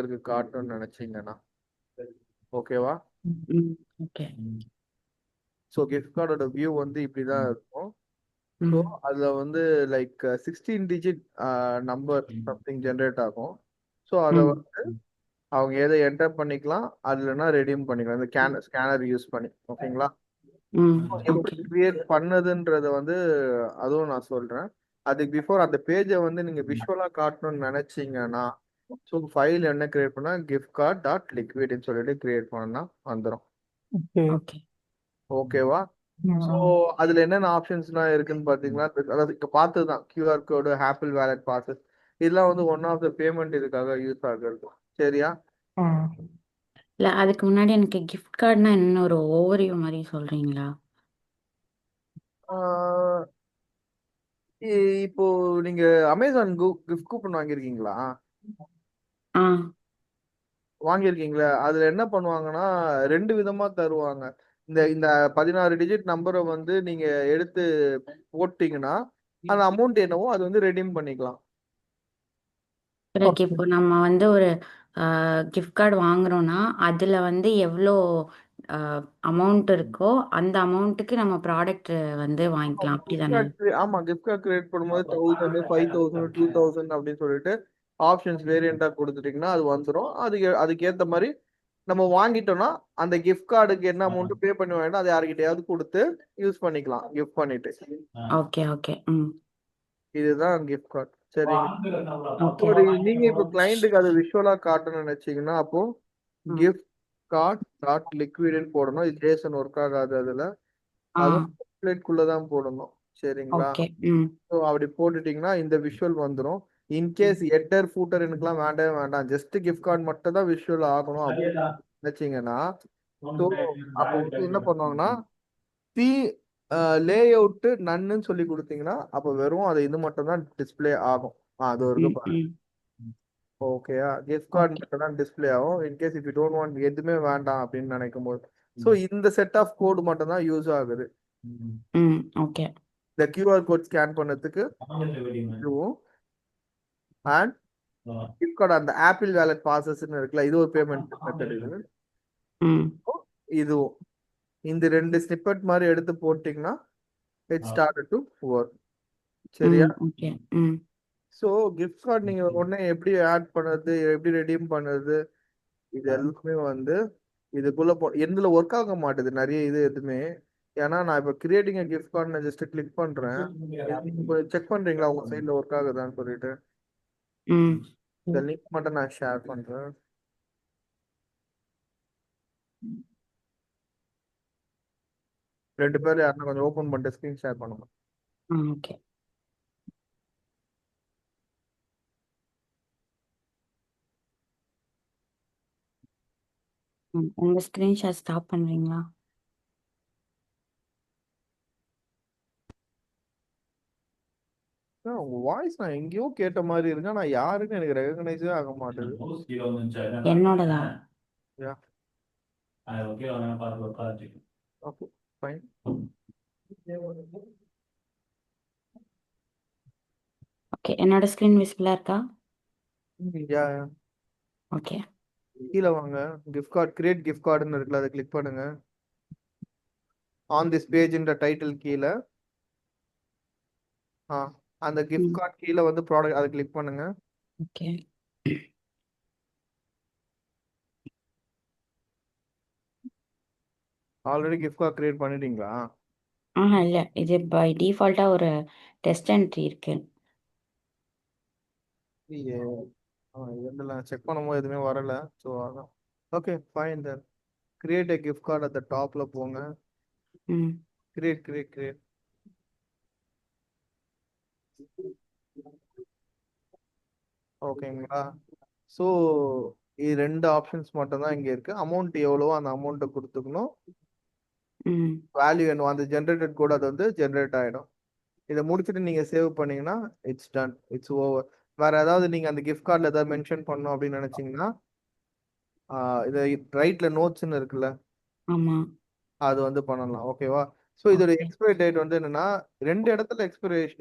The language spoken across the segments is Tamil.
ஒருத்தருக்கு காட்டணும்னு நினைச்சீங்கன்னா ஓகேவா. ம். ஓகே. ஸோ கிஃப்ட் கார்டோட வியூ வந்து இப்படிதான் இருக்கும். ஸோ ம். அதுல வந்து like 16 digit number something generate ஆகும். ஸோ அதை ம். வந்து அவங்க எதை என்டர் பண்ணிக்கலாம், அதுலனா ரெடீம் பண்ணிக்கலாம் இந்த ஸ்கேனர் யூஸ் பண்ணி. ஓகேங்களா. ம். எப்படி ஓகே. கிரியேட் பண்ணதுன்றத வந்து அதுவும் நான் சொல்றேன். அதுக்கு பிஃபோர் அந்த பேஜை வந்து நீங்க விஷுவலா காட்டணும்னு நினைச்சீங்கன்னா, ஸோ ஃபைல் என்ன கிரியேட் பண்ணா கிஃப்ட் கார்டு டாட் லிக்விட்னு சொல்லிட்டு கிரியேட் பண்ணா வந்துடும். ஓகே. ஓகேவா. ஸோ அதுல என்னென்ன ஆப்ஷன்ஸ்லாம் இருக்குன்னு பாத்தீங்கன்னா, அதாவது இங்க பார்த்ததுதான் QR கோடு, ஆப்பிள் வேலட் பாசஸ், இதெல்லாம் வந்து ஒன் ஆஃப் த பேமெண்ட் இதுக்காக யூஸ் ஆகுறது. சரியா. இல்ல அதுக்கு முன்னாடி எனக்கு கிஃப்ட் கார்டுனா என்ன ஒரு ஓவர்வியூ மாதிரி சொல்றீங்களா? ஆஹ் இப்போ நீங்க அமேசான் கிஃப்ட் கூப்பன் வாங்கியிருக்கீங்களா? ஆ. வாங்கியிருக்கீங்களா? அதுல என்ன பண்ணுவாங்கன்னா ரெண்டு விதமா தருவாங்க. இந்த இந்த 16 டிஜிட் நம்பரை வந்து நீங்க எடுத்து போட்டீங்கன்னா அந்த அமௌண்ட் என்னவோ அது வந்து ரெடீம் பண்ணிக்கலாம். பிறகு இப்போ நம்ம வந்து ஒரு கிஃப்ட் கார்டு வாங்குறோம்னா அதுல வந்து எவ்வளோ அமௌண்ட் இருக்கோ அந்த அமௌண்ட்டுக்கு நம்ம ப்ராடக்ட் வந்து வாங்கிக்கலாம் அப்படிதானே? ஆமா, கிஃப்ட் கார்டு கிரியேட் பண்ணும்போது 1000, 5000, 2000 அப்படின்னு சொல்லிட்டு ஆப்ஷன்ஸ் வேரியண்டா கொடுத்துட்டீங்கன்னா அது வந்துடும். அதுக்கு ஏத்த மாதிரி நம்ம வாங்கிட்டோம்னா அந்த கிஃப்ட் கார்டுக்கு என்ன அமௌண்ட் பே பண்ணி வாங்கினா அது யார்கிட்டயாவது கொடுத்து யூஸ் பண்ணிக்கலாம் கிஃப்ட் பண்ணிட்டு. ஓகே. ஓகே. ம். இதுதான் கிஃப்ட் கார்டு. சரிங்க. ஓகே. நீங்க இப்போ கிளைண்ட்டுக்கு அது விஷுவலா காட்டணும்னு நினைச்சீங்கன்னா அப்போ ம். கிஃப்ட் கார்டு டாட் லிக்விட்னு போடணும். இது ஜேசன் ஒர்க் ஆகாது அதுல. ஆ. அதுவும் டெம்ப்ளேட்குள்ளதான் போடணும். சரிங்களா. ஓகே. ம். ஸோ அப்படி போட்டுட்டீங்கன்னா இந்த விஷுவல் வந்துடும். இன்கேஸ் ஹெட்டர் ஃபூட்டர் எனக்குலாம் வேண்டவே வேண்டாம், ஜஸ்ட் கிஃப்ட் கார்டு மட்டும் தான் விஷுவல் ஆகணும் அப்படின்னு நினைச்சீங்கன்னா, ஸோ அப்போ வந்து என்ன பண்ணுவாங்கன்னா தி லே அவுட் நன்னு சொல்லி கொடுத்தீங்கன்னா அப்போ வெறும் அது இது மட்டும் தான் டிஸ்ப்ளே ஆகும். அது ஒரு ம். ம். ஓகேயா. Gift card okay. மட்டும் தான் டிஸ்ப்ளே ஆகும். In case if you don't want எதுவுமே வேண்டாம் அப்படின்னு நினைக்கும் போது ஸோ இந்த செட் ஆஃப் கோடு மட்டும் தான் யூஸ் ஆகுது. ம். ஓகே. இந்த கியூஆர் கோட் ஸ்கேன் பண்ணதுக்கு இதுவும் அண்ட் கிஃப்ட் கார்டு அந்த ஆப்பிள் வேலட் பாசஸ்ன்னு இருக்குல்ல, இது ஒரு பேமெண்ட் மெத்தட். ம். இதுவும் இந்த ரெண்டு ஸ்னிப்பெட் மாதிரி எடுத்து போட்டிங்கன்னா இட் ஸ்டார்ட் டு ஒர்க். சரியா. ம். ஓகே. ம். ஸோ கிஃப்ட் கார்டு நீங்க உடனே எப்படி ஆட் பண்ணுறது, எப்படி ரெடீம் பண்ணுறது, இது எல்லாமே வந்து இதுக்குள்ள எதுல ஒர்க் ஆக மாட்டுது நிறைய இது எதுவுமே. ஏன்னா நான் இப்போ கிரியேட்டிங் கிஃப்ட் கார்டு நான் ஜஸ்ட் கிளிக் பண்றேன். செக் பண்றீங்களா உங்க சைட்ல ஒர்க் ஆகுதான்னு சொல்லிட்டு. ம். இந்த லிங்க் மட்டும் நான் ஷேர் பண்றேன். 2 பேர் யாருன்னா கொஞ்சம் ஓபன் பண்ணிட்டு ஸ்கிரீன் ஷேர் பண்ணுங்க. ஆ. ஓகே. ம். உங்க ஸ்க்ரீன்ஷாட் ஸ்டாப் பண்றீங்களா? உங்க வாய்ஸ் நான் எங்கேயோ கேட்ட மாதிரி இருக்கு, ஆனா யாருன்னு எனக்கு ரெகக்னைஸே ஆக மாட்டேது. என்னோடதா? யா. Okay fine. ஓகே. என்னோட ஸ்க்ரீன் விசிபிளா இருக்கா? யா. ஓகே. கீழே வாங்க. கிஃப்ட் கார்டு கிரியேட் கிஃப்ட் கார்டுன்னு இருக்குல்ல, அதை கிளிக் பண்ணுங்க. ஆன் திஸ் பேஜ்ன்ற டைட்டில் கீழே ஆ அந்த கிஃப்ட் ம். கார்டு கீழே வந்து ப்ராடக்ட் அதை கிளிக் பண்ணுங்க. Okay. Already gift card create பண்ணிட்டீங்களா? ஆஹா இல்ல. இது பை டிஃபால்ட்டா ஒரு டெஸ்ட் என்ட்ரி இருக்கு. இல்லையே. இதெல்லாம் செக் பண்ணும்போது எதுவுமே வரல. ஸோ அதான். Okay fine then. Create a gift card at the டாப்ல போங்க. ம். கிரியேட். ஓகேங்களா. ஸோ இது ரெண்டு ஆப்ஷன்ஸ் மட்டும் தான் இங்க இருக்கு. அமௌண்ட் எவ்வளவோ அந்த அமௌண்ட்டை கொடுத்துக்கணும். ம். வேல்யூ வேணும் அந்த ஜென்ரேட்டட் கூட அது வந்து ஜென்ரேட் ஆயிடும். இதை முடிச்சுட்டு நீங்க சேவ் பண்ணீங்கன்னா இட்ஸ் டன், இட்ஸ் ஓவர். வேற ஏதாவது நீங்க அந்த கிஃப்ட் கார்டில் ஏதாவது மென்ஷன் பண்ணணும் அப்படின்னு நினைச்சீங்கன்னா இதை ரைட்ல நோட்ஸ்ன்னு இருக்குல்ல, ஆமா. அது வந்து பண்ணலாம். ஓகேவா. ஸோ இதோட ஓகே. எக்ஸ்பைரி டேட் வந்து என்னன்னா ரெண்டு இடத்துல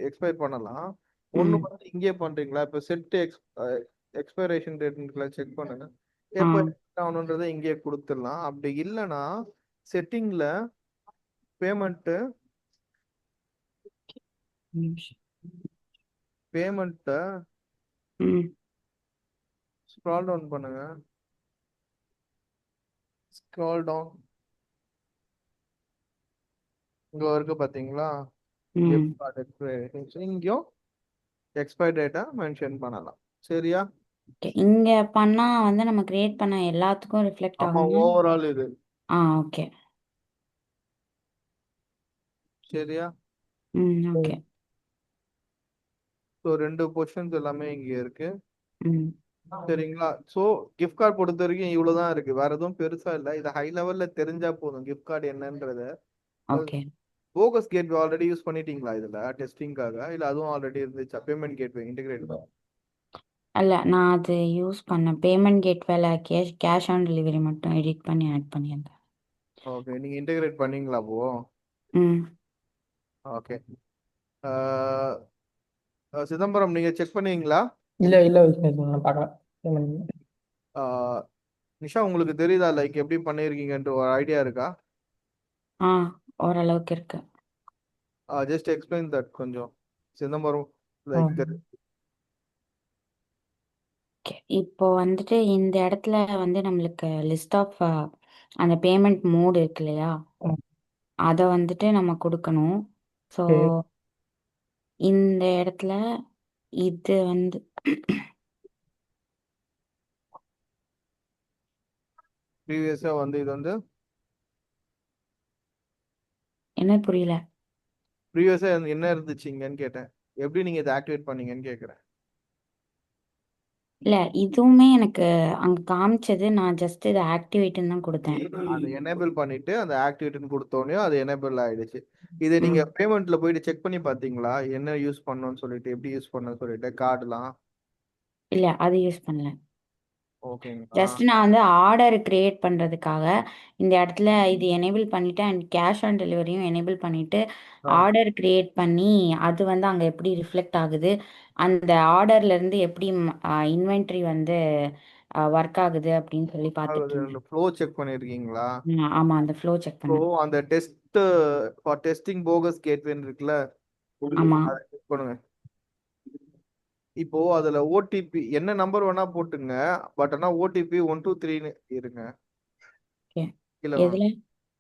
எக்ஸ்பயர் பண்ணலாம். ஒன்று ம். வந்து இங்கே பண்றீங்களா இப்போ செட் எக்ஸ்பைரேஷன் டேட்ல செக் பண்ணுங்க. ஆ எப்போ ஆகணுன்றதை இங்கேயே கொடுத்துடலாம். அப்படி இல்லைன்னா செட்டிங்ல பேமெண்ட் ம் பேமெண்ட்டை ம் ஸ்க்ரால் டவுன் பண்ணுங்க. ஸ்க்ரால் டவுன் இங்க இருக்கு பாத்தீங்களா? ம் கிஃப்ட் கார்டு எக்ஸ்பைரேஷன் இங்கேயும் எக்ஸ்பைரி டேட்டா மென்ஷன் பண்ணலாம். சரியா? ஓகே. இங்க பண்ணா வந்து நம்ம கிரியேட் பண்ண எல்லாத்துக்கும் ரிஃப்ளெக்ட் ஆமா, ஆகுமா? ஓவரால் இது. ஓகே. சரியா? ஓகே. ஸோ 2 பொசிஷன்ஸ் எல்லாமே இங்க இருக்கு. ம் சரிங்களா? ஸோ கிஃப்ட் கார்டு பொறுத்த வரைக்கும் இவ்வளவுதான் இருக்கு. வேற எதுவும் பெருசா இல்லை. இது ஹை லெவல்ல தெரிஞ்சா போதும் கிஃப்ட் கார்டு என்னன்றத. Okay. Focus gateway already use பண்ணிட்டீங்களா இதுல டெஸ்டிங்காக? இல்ல அதுவும் ஆல்ரெடி இருந்துச்சா? Payment gateway integrate. அல்ல, நான் அது யூஸ் பண்ணேன். பேமெண்ட் கேட்வேல கேஷ் ஆன் டெலிவரி மட்டும் எடிட் பண்ணி ஆட் பண்ணியிருந்தேன். ஓகே, நீங்க இன்டிகிரேட் பண்ணீங்களா அப்போ? ம் ஓகே. சிதம்பரம் நீங்க செக் பண்ணீங்களா? இல்ல இல்ல விக்னேஷ் நான் பார்க்கல. பேமெண்ட் ஆஹ் நிஷா உங்களுக்கு தெரியுதா லைக் எப்படி பண்ணிருக்கீங்கன்ற ஒரு ஐடியா இருக்கா? ஆ ஓரளவுக்கு இருக்கு. ஜஸ்ட் எக்ஸ்பிளைன் தட் கொஞ்சம் சிதம்பரம் ஆ லைக். ஓகே. இப்போ வந்துட்டு இந்த இடத்துல வந்து நம்மளுக்கு லிஸ்ட் ஆஃப் அந்த பேமெண்ட் மோடு இருக்கு இல்லையா, அதை வந்துட்டு நம்ம கொடுக்கணும். ஸோ ஓகே இந்த இடத்துல இது வந்து ப்ரீவியஸா வந்து இது வந்து என்ன புரியல. ப்ரீவியஸா என்ன இருந்துச்சுங்கன்னு கேட்டேன். எப்படி நீங்க இதை ஆக்டிவேட் பண்ணீங்கன்னு கேக்குறேன். இல்ல, இதுவுமே எனக்கு அங்க காமிச்சது. நான் ஜஸ்ட் இதை ஆக்டிவேட்னு தான் கொடுத்தேன். அதை எனேபிள் பண்ணிட்டு அந்த ஆக்டிவேட்னு கொடுத்தோடனே அது எனேபிள் ஆயிடுச்சு. இதை நீங்க ம் பேமெண்ட்ல போயிட்டு செக் பண்ணி பாத்தீங்களா என்ன யூஸ் பண்ணணும்னு சொல்லிட்டு, எப்படி யூஸ் பண்ணணும்னு சொல்லிட்டு கார்டுலாம்? இல்ல, அது யூஸ் பண்ணல. ஓகேங்களா? ஜஸ்ட் நான் வந்து ஆர்டர் கிரியேட் பண்ணுறதுக்காக இந்த இடத்துல இது எனேபிள் பண்ணிட்டு அண்ட் கேஷ் ஆன் டெலிவரியும் எனேபிள் பண்ணிட்டு ஆர்டர் கிரியேட் பண்ணி அது வந்து அங்கே எப்படி ரிஃப்ளெக்ட் ஆகுது, அந்த ஆர்டர்ல இருந்து எப்படி இன்வென்ட்ரி வந்து ஒர்க் ஆகுது அப்படின்னு சொல்லி பார்த்துட்டு இருந்தேன். ஃப்ளோ செக் பண்ணிருக்கீங்களா? ஆமாம், அந்த ஃப்ளோ செக் ஸோ பண்ணேன். அந்த டெஸ்ட் ஃபார் டெஸ்டிங் போகஸ் கேட்வேன்னு இருக்குல்ல, ஆமாம். அதை click பண்ணுங்க. இப்போ அதுல ஓடிபி என்ன நம்பர் வேணா போட்டுங்க. பட் ஆனா ஓடிபி 123 இருங்க. ஓகே. இல்ல வேணாம். எதில்?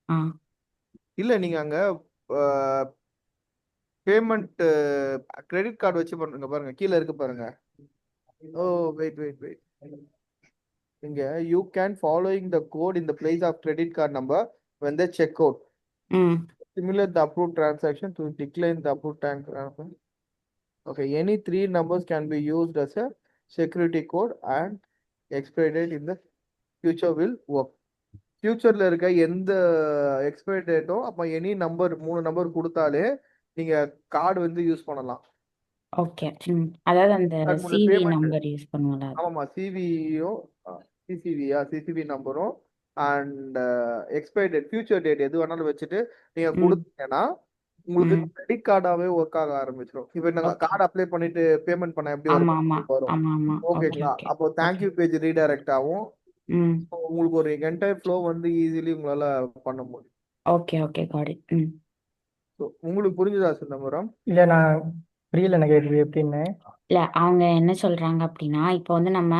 ஆ இல்ல நீங்க அங்க பேமெண்ட் கிரெடிட் கார்டு வச்சு பண்ணுங்க பாருங்க, கீழே இருக்கு பாருங்க. ஓ, வெயிட் வெயிட் வெயிட். இங்க you can following the code in the place of credit card number when they check out. ம் Simulate the approved transaction to decline the approved transaction. Okay, any three numbers can be used as a security code and expiry date in the future will work. ஃபியூச்சர்ல இருக்க எந்த எக்ஸ்பைரி டேட்டோ அப்ப எனி நம்பர் 3 நம்பர் கொடுத்தாலே நீங்க கார்டு வந்து யூஸ் பண்ணலாம். ஓகே. அதாவது அந்த சிவி பேமெண்ட். நம்பர் யூஸ் பண்ணுவோம்ல அது. ஆமாமா, சிவியோ சிசிவி நம்பரும் and expiry date future date எது வேணாலும் வச்சுட்டு நீங்க ம் கொடுத்தீங்கன்னா உங்களுக்கு ம் கிரெடிட் கார்டாவே ஒர்க் ஆக ஆரம்பிச்சிடும். இப்போ நாங்க ஓகே. கார்டு அப்ளை பண்ணிட்டு பேமெண்ட் பண்ண எப்படி ஆமாம் ஆமாம் வரும்? ஆமாம் ஆமாம். ஓகே ஓகேங்களா? ஓகே அப்போ ஓகே. தேங்க்யூ பேஜ் ரீடைரக்ட் ஆகும். ம் உங்களுக்கு ஒரு என்டையர் ஃப்ளோ வந்து ஈஸிலி உங்களால பண்ண முடியும். Okay okay got it. So, உங்களுக்கு புரிஞ்சுதா சிதம்பரம்? இல்ல நான் புரியல எனக்கு இது எப்படின்னு. இல்ல, அவங்க என்ன சொல்றாங்க அப்படின்னா, இப்போ வந்து நம்ம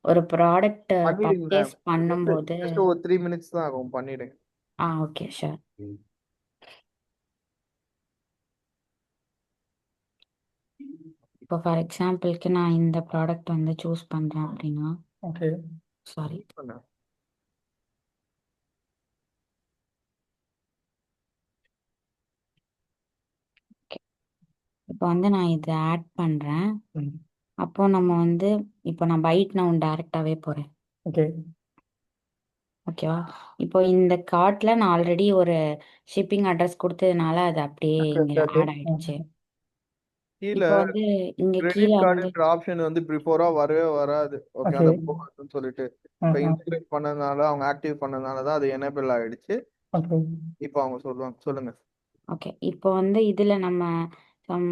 ஒரு ப்ராடக்ட் பண்ணிடுங்க. பர்ச்சேஸ் பண்ணும்போது ஜஸ்ட் ஒரு 3 மினிட்ஸ் தான் ஆகும், பண்ணிடுங்க. Okay sure. இப்போ ஃபார் எக்ஸாம்பிளுக்கு நான் இந்த ப்ராடக்ட் வந்து சூஸ் பண்றேன் அப்படின்னா, ஓகே சாரி, பண்ணு. இப்போ வந்து நான் இதை ஆட் பண்றேன். ம் அப்போ நம்ம வந்து இப்போ நான் பைட் நான் டைரக்டாவே போறேன். ஓகே ஓகேவா? இப்போ இந்த கார்ட்ல நான் ஆல்ரெடி ஒரு ஷிப்பிங் அட்ரஸ் கொடுத்ததுனால அது அப்படியே இங்க ஓகே ஆட் ஆயிடுச்சு. கீழே இப்போ வந்து இங்க கிரெடிட் கீழே வந்து கார்டுன்ற ஆப்ஷன் வந்து பிஃபோரா வரவே வராது. ஓகே, ஓகே அந்த போகஸ்ன்னு சொல்லிட்டு இப்போ இன்டிகிரேட் பண்ணதுனால அவங்க ஆக்டிவ் பண்ணதுனால தான் அது எனேபிள் ஆயிடுச்சு. ஓகே இப்போ அவங்க சொல்லுங்க. ஓகே. இப்போ வந்து இதுல நம்ம சம்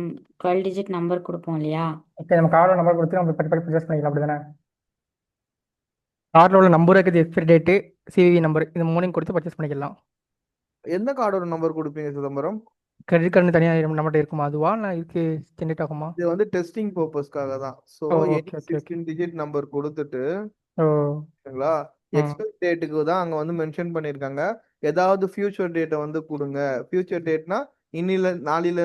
12 டிஜிட் நம்பர் கொடுப்போம் இல்லையா? ஓகே நம்ம கார்டு நம்பர் கொடுத்து நம்ம பட்டி பட்டி பர்ச்சேஸ் பண்ணிக்கலாம் அப்படிதானே? கார்டில் உள்ள நம்பர் இருக்குது, எக்ஸ்பைரி டேட்டு, சிவிவி நம்பர், இந்த மூணையும் கொடுத்து பர்ச்சேஸ் பண்ணிக்கலாம். எந்த கார்டோட நம்பர் கொடுப்பீங்க சிதம்பரம்? கிரெடிட் கார்டு தனியாக நம்மகிட்ட இருக்குமா? அதுவா இல்லை இதுக்கு ஜென்ரேட் ஆகுமா? இது வந்து டெஸ்டிங் பர்பஸ்க்காக தான். So oh any okay okay okay. 16 digit number கொடுத்துட்டு ஓ ஓகேங்களா, ம் எக்ஸ்பைரி டேட்டுக்கு தான் அங்க வந்து மென்ஷன் பண்ணியிருக்காங்க. ஏதாவது ஃபியூச்சர் டேட்டை வந்து கொடுங்க. ஃபியூச்சர் டேட்னா இன்னில நாளில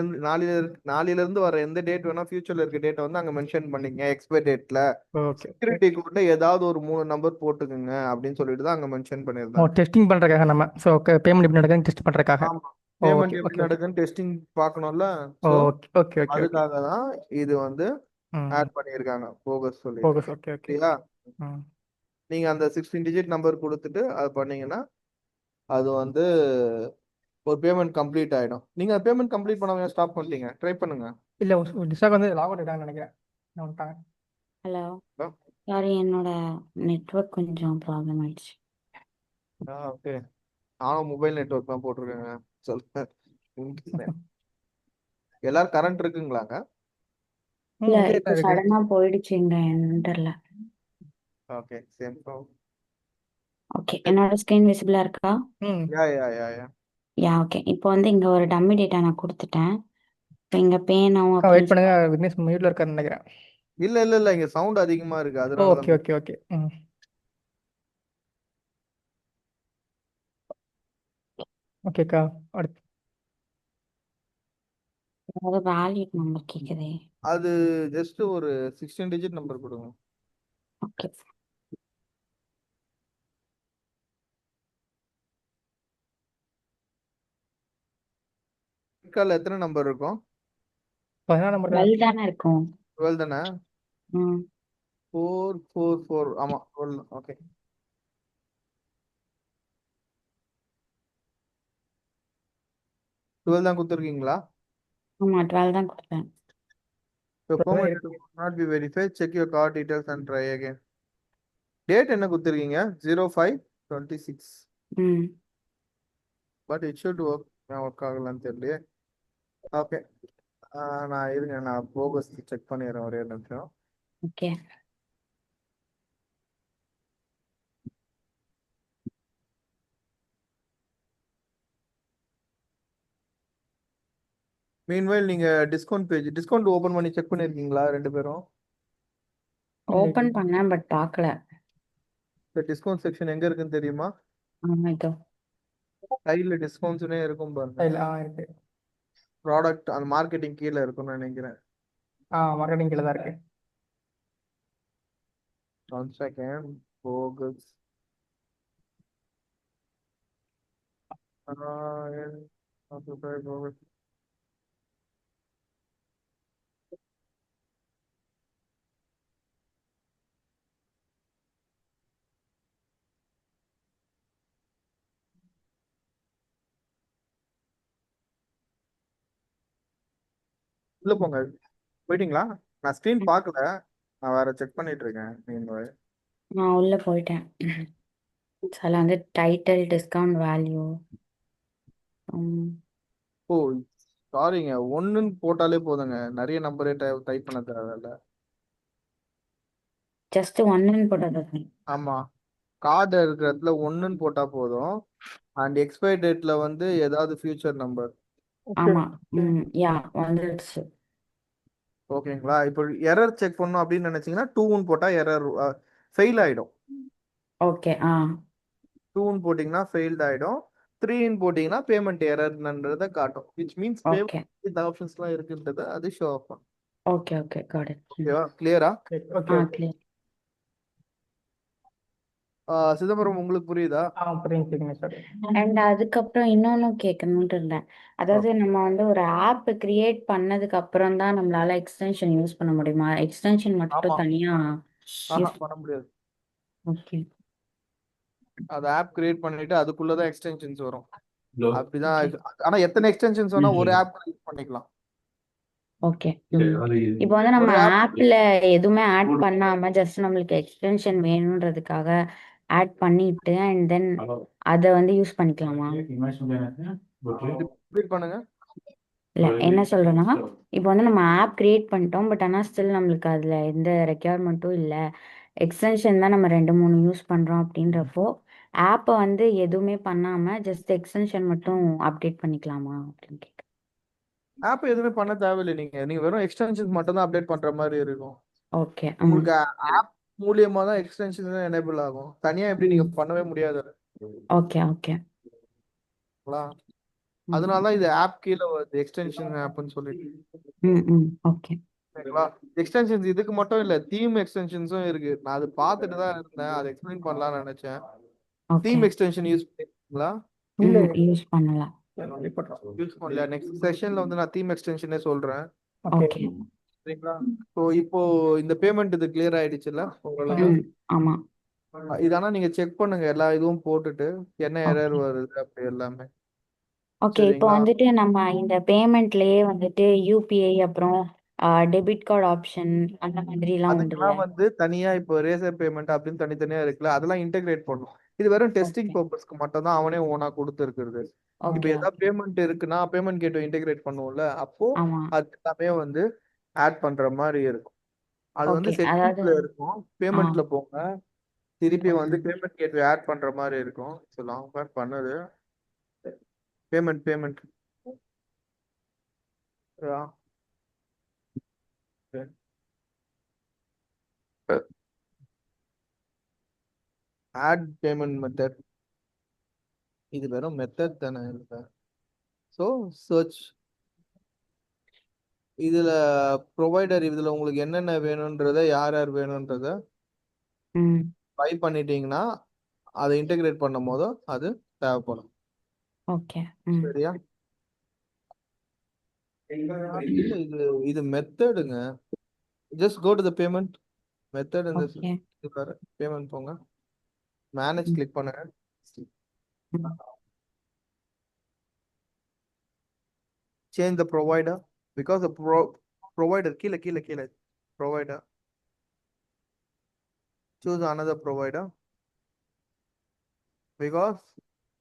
இருந்து வர எந்த டேட் வேணா ஃபியூச்சர்ல இருக்க டேட்டை வந்து அங்க மென்ஷன் பண்ணீங்க எக்ஸ்பைரி டேட்ல. ஓகே. செக்யூரிட்டி கோட்ல ஏதாவது ஒரு 3 நம்பர் போட்டுக்குங்க அப்படின்னு சொல்லிட்டு தான் அங்க மென்ஷன் ஓ பண்ணியிருந்தாங்க. டெஸ்டிங் பண்ணுறதுக்காக நம்ம. ஸோ பேமெண்ட் எப்படி நடக்குதுன்னு டெஸ்ட் பண்ணுறதுக்காக. ஆமா, பேமெண்ட் ஓகே எப்படி ஓகே ஓகே. நடக்குன்னு டெஸ்டிங் பார்க்கணும்ல. So okay okay okay okay. அதுக்காக தான் இது வந்து ம் ஆட் பண்ணியிருக்காங்க போகஸ் சொல்லி. ஃபோகஸ். Okay okay. சரியா, ம் நீங்க அந்த 16 டிஜிட் நம்பர் கொடுத்துட்டு அது பண்ணீங்கன்னா அது வந்து ஒரு பேமெண்ட் கம்ப்ளீட் ஆயிடும். நீங்க பேமெண்ட் கம்ப்ளீட் பண்ணாம ஸ்டாப் பண்ணிட்டீங்க, ட்ரை பண்ணுங்க. இல்லை டிஸ்டாக் வந்து லாக் அவுட் ஆகிட்டாங்கன்னு நினைக்கிறேன். நான் வந்துட்டாங்க. Hello, Hello? சாரி, என்னோட நெட்வொர்க் கொஞ்சம் ப்ராப்ளம் ஆயிடுச்சு. ஓகே, நானும் மொபைல் நெட்வொர்க் தான் போட்டிருக்கேங்க. சொல்லுங்க. எல்லாரும் கரண்ட் இருக்குங்களாங்க? இல்ல, இங்கே இப்போ தான் இருக்கு. சடனா போயிடுச்சுங்க, என்னன்னு தெரியல. Okay, same problem. ஓகே, என்னோட ஸ்க்ரீன் விசிபிளா இருக்கா? ம் யா யா யா யா யா, ஓகே. இப்போ வந்து இங்க ஒரு டம்மி டேட்டா நான் கொடுத்துட்டேன். இப்போ இங்க பே நவ் வெயிட் அப்படின்னு பண்ணுங்க, விக்னேஷ் மியூட்ல இருக்காருன்னு நினைக்கிறேன். இல்ல இல்ல இல்ல, இங்க சவுண்ட் அதிகமா இருக்கு அதனால ஓகே தான். Okay okay. ம் ஓகேக்கா. அடுத்து ஏதாவது வேலிட் நம்பர் கேக்குதே. அது ஜஸ்ட் ஒரு 16 டிஜிட் நம்பர் கொடுங்க. ஓகே, கால்ல எத்தனை நம்பர் இருக்கும்? 16 நம்பர் தான். 12 தானே இருக்கும். 12 தானே? ம் 444. ஆமா 12. ஓகே, 12 தான் கொடுத்துருக்கீங்களா? ஆமா, 12 தான் கொடுத்தேன். Your தான் payment இருக்கு. will not be verified. Check your card details and try again. Date என்ன கொடுத்துருக்கீங்க? 05/26. ம் பட் இட் ஷுட் ஒர்க் ஆகலான்னு தெரியலையே. ஓகே, நான் இருங்க, நான் போகஸ் செக் பண்ணிடுறேன் ஒரே நிமிஷம். ஓகே. மீன்வைல் நீங்க டிஸ்கவுண்ட் ஓபன் பண்ணி செக் பண்ணிருக்கீங்களா ரெண்டு பேரும்? இல்லை ஓபன் பண்ணேன், பட் பார்க்கல. இந்த டிஸ்கவுண்ட் செக்ஷன் எங்க இருக்குன்னு தெரியுமா? ஆமா, இதோ. சைட்ல டிஸ்கவுண்ட்ஸ்னே இருக்கும் பாருங்க. இல்லை இருக்கு. ப்ராடக்ட் அந்த மார்க்கெட்டிங் கீழே இருக்கும்னு நினைக்கிறேன். மார்க்கெட்டிங் கீழே தான் இருக்கு. 1 செகண்ட். போகஸ் போகஸ் உள்ள போங்க. போயிட்டீங்களா? நான் ஸ்க்ரீன் பார்க்கல, நான் வேற செக் பண்ணிட்டு இருக்கேன். மீன்வைல் நான் உள்ள போயிட்டேன். சில வந்து டைட்டில், டிஸ்கவுண்ட் வேல்யூ. ஓ சாரிங்க, ஒன்னுன்னு போட்டாலே போதுங்க, நிறைய நம்பரே டைப் பண்ண தேவையில்ல. ஜஸ்ட் ஒன்னு போட்டது. ஆமா, கார்டு இருக்கிறதுல ஒன்னுன்னு போட்டா போதும். அண்ட் எக்ஸ்பைரி டேட்ல வந்து ஏதாவது ஃபியூச்சர் நம்பர். ஆமா. யா, வந்துடுச்சு. ஓகேங்களா? இப்போ எரர் செக் பண்ணணும் அப்படின்னு நினைச்சீங்கன்னா 2ன்னு போட்டா எரர் ஃபெயில் ஆயிடும். ஓகே. 2ன்னு போட்டிங்கன்னா ஃபெயில்ட் ஆயிடும். 3ன்னு போட்டிங்கன்னா பேமெண்ட் எரர்ன்றதை காட்டும். விச் மீன்ஸ் ஓகே பேமெண்ட் இந்த ஆப்ஷன்ஸ்லாம் இருக்குன்றத அது ஷோ ஆஃப் பண்ணும். Okay okay, got it. ஓகேவா? கிளியரா? Okay okay. கிளியர். சிதம்பரம் உங்களுக்கு புரியுதா? புரியுங்க சார். அண்ட் அதுக்கப்புறம் இன்னொன்னு கேட்கணும்னு இருந்தேன். அதாவது நம்ம வந்து ஒரு ஆப் கிரியேட் பண்ணதுக்கு அப்புறம் தான் நம்மளால எக்ஸ்டென்ஷன் யூஸ் பண்ண முடியுமா? எக்ஸ்டென்ஷன் ஆமா, மட்டும் தனியா யூஸ்? பண்ண முடியாது. ஓகே அது ஆப் கிரியேட் பண்ணிட்டு அதுக்குள்ளதான் எக்ஸ்டென்ஷன்ஸ் வரும். அப்படிதான் ஓகே இது. ஆனா எத்தனை எக்ஸ்டென்ஷன்ஸ் வேணா ஒரு ஆப் யூஸ் பண்ணிக்கலாம். ஓகே. இப்போ வந்து நம்ம ஒரு ஆப் ஆப்ல எதுவுமே ஆட் பண்ணாம ஜஸ்ட் நம்மளுக்கு எக்ஸ்டென்ஷன் வேணுன்றதுக்காக ஆட் பண்ணிட்டு அண்ட் தென் அதை வந்து யூஸ் பண்ணிக்கலாமா? ரிப்பீட் பண்ணுங்க. இல்ல, என்ன சொல்றேன்னா, இப்போ வந்து நம்ம ஆப் கிரியேட் பண்ணிட்டோம், பட் ஆனா ஸ்டில் நம்மளுக்கு அதுல எந்த ரெக்யர்மெண்ட்டும் இல்ல. எக்ஸ்டென்ஷன் தான் நம்ம 2 3 யூஸ் பண்ணுறோம் அப்படின்றப்போ ஆப்பை வந்து எதுவுமே பண்ணாமல் ஜஸ்ட் எக்ஸ்டென்ஷன் மட்டும் அப்டேட் பண்ணிக்கலாமா அப்படின்னு கேட்குறேன். ஆப் எதுவுமே பண்ண தேவையில்லை. நீங்க வெறும் எக்ஸ்டென்ஷன்ஸ் மட்டும் தான் அப்டேட் பண்ற மாதிரி இருக்கும். ஓகே. உங்களுக்கு ஆப் மூலியமா தான் எக்ஸ்டென்ஷன் எனேபிள் ஆகும். தனியா எப்படி நீங்க பண்ணவே முடியாது. Okay okay. அதனால தான் இது ஆப் கீழே வருது, எக்ஸ்டென்ஷன் ஆப்னு சொல்லிட்டு. ஓகே. சரிங்களா? எக்ஸ்டென்ஷன்ஸ் இதுக்கு மட்டும் இல்ல, தீம் எக்ஸ்டென்ஷன்ஸும் இருக்கு. நான் அது பார்த்துட்டு தான் இருந்தேன், அதை எக்ஸ்பிளைன் பண்ணலாம்னு நினைச்சேன். ஓகே. தீம் எக்ஸ்டென்ஷன் யூஸ் பண்ணிருக்கீங்களா? யூஸ் பண்ணல. யூஸ் பண்ணல. நெக்ஸ்ட் செஷன்ல வந்து நான் தீம் எக்ஸ்டென்ஷனே சொல்றேன். ஓகே. சரிங்களா? ஸோ இப்போ இந்த பேமெண்ட் இது கிளியர் ஆயிடுச்சுல்ல உங்களுக்கு? ஆமா. இதானா நீங்க செக் பண்ணுங்க, எல்லா இதுவும் போட்டுட்டு என்ன எரர் ஓகே. வருது அப்படி எல்லாமே. ஓகே. இப்போ சரிங்களா? வந்துட்டு நம்ம இந்த பேமெண்ட்லயே வந்துட்டு யூபிஐ அப்புறம் டெபிட் கார்டு ஆப்ஷன் அந்த மாதிரிலாம் உண்டுல்ல? அதுக்கெல்லாம் வந்து தனியா இப்போ ரேசர் பேமெண்ட் அப்படின்னு தனித்தனியா இருக்குல்ல, அதெல்லாம் இன்டெகிரேட் பண்ணும். இது வெறும் டெஸ்டிங் ஓகே. பர்பஸ்க்கு மட்டும் தான் அவனே ஓனா கொடுத்துருக்குறது. இப்போ ஓகே ஏதாவது ஓகே. பேமெண்ட் இருக்குன்னா பேமெண்ட் கேட்வே இன்டெகிரேட் பண்ணுவோம்ல, அப்போ ஆமா. அது எல்லாமே வந்து ஆட் பண்ற மாதிரி இருக்கும். அது வந்து ஓகே. அதாவது செட்டிங்ஸ்ல இருக்கும். ஆ பேமெண்ட்ல போங்க, திருப்பி ஓகே. வந்து பேமெண்ட் கேட்வே ஆட் பண்ற மாதிரி இருக்கும். ஸோ லாங் பேக் பண்ணுது. Payment add payment method. இது வெறும் மெத்தட் தானே இல்லை. ஸோ சர்ச் இதுல ப்ரொவைடர், இதுல உங்களுக்கு என்னென்ன வேணும்ன்றத, யார் யார் வேணும்ன்றத ம் பை பண்ணிட்டீங்கன்னா அதை இன்டெகிரேட் பண்ணும் போது அது தேவைப்படும். ஓகே. சரியா? இல்ல, இது இது மெத்தடுங்க. Just go to the payment method. இந்த ஓகே. பேமெண்ட் போங்க, மேனேஜ் ம் கிளிக் பண்ணுங்க, ம் change the provider. Because provider கீழே கீழே கீழே provider, choose another provider. Because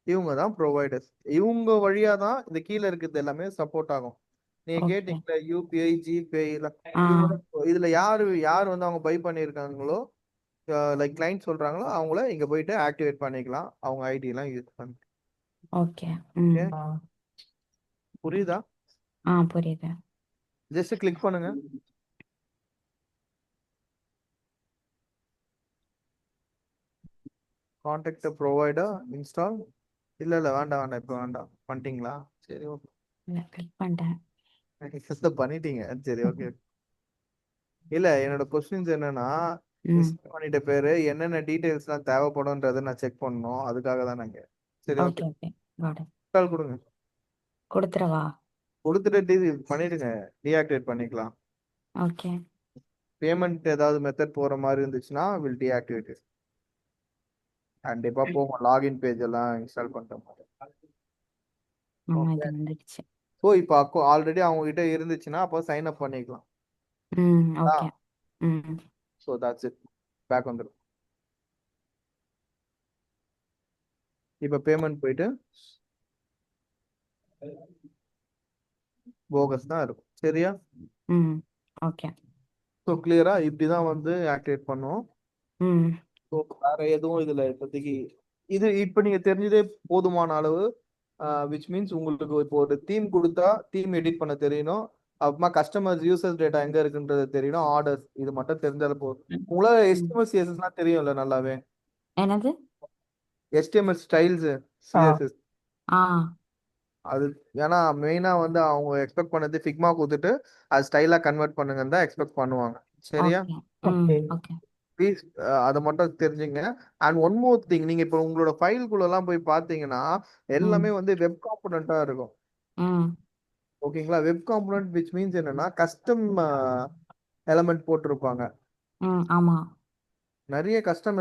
இவங்க தான் ப்ரொவைடர்ஸ். இவங்க வழியா தான் இந்த கீழே இருக்கிறது எல்லாமே சப்போர்ட் ஆகும். நீங்க ஓகே. கேட்டீங்களா யூபிஐ ஜிபே ஆ இதுல யாரு யார் வந்து அவங்க பை பண்ணிருக்காங்களோ, லைக் கிளைண்ட் சொல்றாங்களோ, அவங்கள இங்க போயிட்டு ஆக்டிவேட் பண்ணிக்கலாம், அவங்க ஐடி எல்லாம் யூஸ் பண்ணி. ஓகே. Okay? புரியுதா? புரியுது. ஜஸ்ட் கிளிக் பண்ணுங்க, கான்டாக்ட் ப்ரொவைடர் இன்ஸ்டால். இல்ல வேண்டாம் வேண்டாம், இப்போ வேண்டாம். பண்ணிட்டீங்களா? சரி ஓகே. இல்லை கிளிக் பண்ணிட்டேன். பண்ணிட்டீங்க, சரி ஓகே. இல்ல, என்னோட கொஸ்டின்ஸ் என்னன்னா, ம் பண்ணிட்ட பேரு என்னென்ன டீடைல்ஸ் எல்லாம் தேவைப்படும்ன்றதை நான் செக் பண்ணணும், அதுக்காக தான் நாங்க. சரி okay okay, okay. Got it. Call கொடுங்க. கொடுத்துறவா? கொடுத்துட்டு பண்ணிடுங்க, டீஆக்டிவேட் பண்ணிக்கலாம். ஓகே. பேமெண்ட் ஏதாவது மெத்தட் போற மாதிரி இருந்துச்சுன்னா வில் டீஆக்டிவேட். கண்டிப்பா போகும், லாகின் பேஜ் எல்லாம் இன்ஸ்டால் பண்ணிட்டோம். ஆமா, ஓகே. இது வந்துடுச்சு. ஸோ இப்போ ஆல்ரெடி அவங்க கிட்ட இருந்துச்சுன்னா அப்போ சைன் அப் பண்ணிக்கலாம். ஓகே. ம் ஸோ தட்ஸ் இட். பேக் வந்துடும். இப்போ பேமெண்ட் போயிட்டு போகஸ் தான் இருக்கும். சரியா? ம் ஓகே. ஸோ கிளியரா இப்படிதான் வந்து ஆக்டிவேட் பண்ணுவோம். ம் ஸோ வேற எதுவும் இதுல இப்போதைக்கு இது இப்போ நீங்க தெரிஞ்சதே போதுமான அளவு. விச் மீன்ஸ் உங்களுக்கு இப்போ ஒரு தீம் கொடுத்தா தீம் எடிட் பண்ண தெரியணும், அப்புறமா கஸ்டமர்ஸ் யூசர்ஸ் டேட்டா எங்க இருக்குன்றது தெரியணும், ஆர்டர்ஸ் இது மட்டும் தெரிஞ்சாலும் போதும். உங்களால HTML CSSலாம் தெரியும்ல நல்லாவே? என்னது? HTML ஸ்டைல்ஸ் CSS ஆ அது ஏன்னா மெயினா வந்து அவங்க எக்ஸ்பெக்ட் பண்ணது ஃபிக்மா கொடுத்துட்டு அது ஸ்டைலா கன்வெர்ட் பண்ணுங்கன்னு தான் எக்ஸ்பெக்ட் பண்ணுவாங்க. சரியா? ஓகே. ஓகே. ப்ளீஸ் அதை மட்டும் தெரிஞ்சுங்க. அண்ட் ஒன் மோர் திங், நீங்க இப்போ உங்களோட ஃபைல்குள்ள எல்லாம் போய் பார்த்தீங்கன்னா எல்லாமே வந்து வெப் காம்பனண்டா இருக்கும். ம் ஓகேங்களா? வெப் காம்பனன்ட் விச் மீன்ஸ் என்னன்னா கஸ்டம் எலமெண்ட் போட்டிருப்பாங்க. ஆமா. நிறைய கஸ்டம்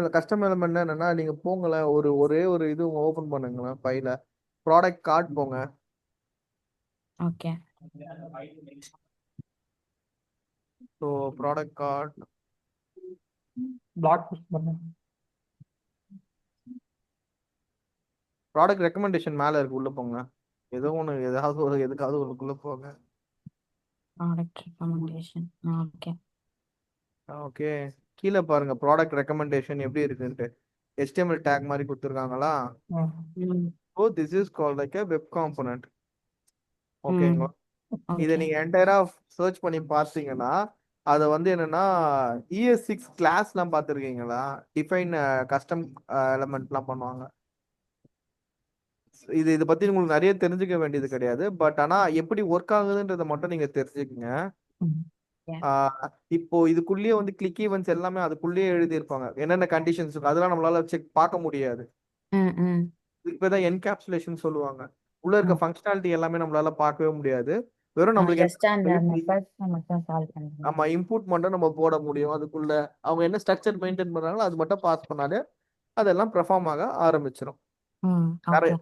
எலமெண்ட் என்னன்னா, நீங்க போங்களேன், ஒரே ஒரு இது ஓபன் பண்ணுங்களேன் ஃபைல, ப்ராடக்ட் கார்டு போங்க. Okay. So product card block push பண்ணேன். ப்ராடக்ட் ரெக்கமெண்டேஷன் மேல இருக்கு, உள்ள போங்க. ஏதோ ஒன்று, எதுக்காவது ஒண்ணுக்குள்ள போங்க. Product recommendation. ஓகே. ஓகே. கீழே பாருங்க ப்ராடக்ட் ரெக்கமெண்டேஷன் எப்படி இருக்குன்ட்டு HTML டேக் மாதிரி கொடுத்துருக்காங்களா. So this is call like a web component. ஓகேங்களா. இதை ஓகே நீங்க என்டையரா சர்ச் பண்ணி பார்த்தீங்கன்னா அதை வந்து என்னன்னா ES6 கிளாஸ்லாம் பார்த்துருக்கீங்களா, டிஃபைன் கஸ்டம் எலமெண்ட்லாம் பண்ணுவாங்க. இதை பத்தி உங்களுக்கு நிறைய தெரிஞ்சுக்க வேண்டியது கிடையாது, பட் ஆனா எப்படி ஒர்க் ஆகுதுன்றதை மட்டும் நீங்க தெரிஞ்சுக்கங்க. இப்போ இதுக்குள்ளேயே வந்து கிளிக் ஈவென்ட்ஸ் எல்லாமே அதுக்குள்ளேயே எழுதியிருப்பாங்க, என்னென்ன கண்டிஷன்ஸ் இருக்கு அதெல்லாம் நம்மளால செக் பார்க்க முடியாது. இதுக்கு பேர் தான் என்கேப்சுலேஷன் சொல்லுவாங்க. உள்ள இருக்க ஃபங்க்ஷனாலிட்டி எல்லாமே நம்மளால பார்க்கவே முடியாது. வெறும் நம்மளுக்கு ஜஸ்ட் அந்த மெத்தட்ஸ் மட்டும் சால்வ் பண்ணுங்க. நம்ம இன்புட் மட்டும் நம்ம போட முடியும். அதுக்குள்ள அவங்க என்ன ஸ்ட்ரக்சர் மெயின்டைன் பண்றாங்களோ அது மட்டும் பாஸ் பண்ணாலே அதெல்லாம் பெர்ஃபார்ம் ஆக ஆரம்பிச்சிடும். ஓகே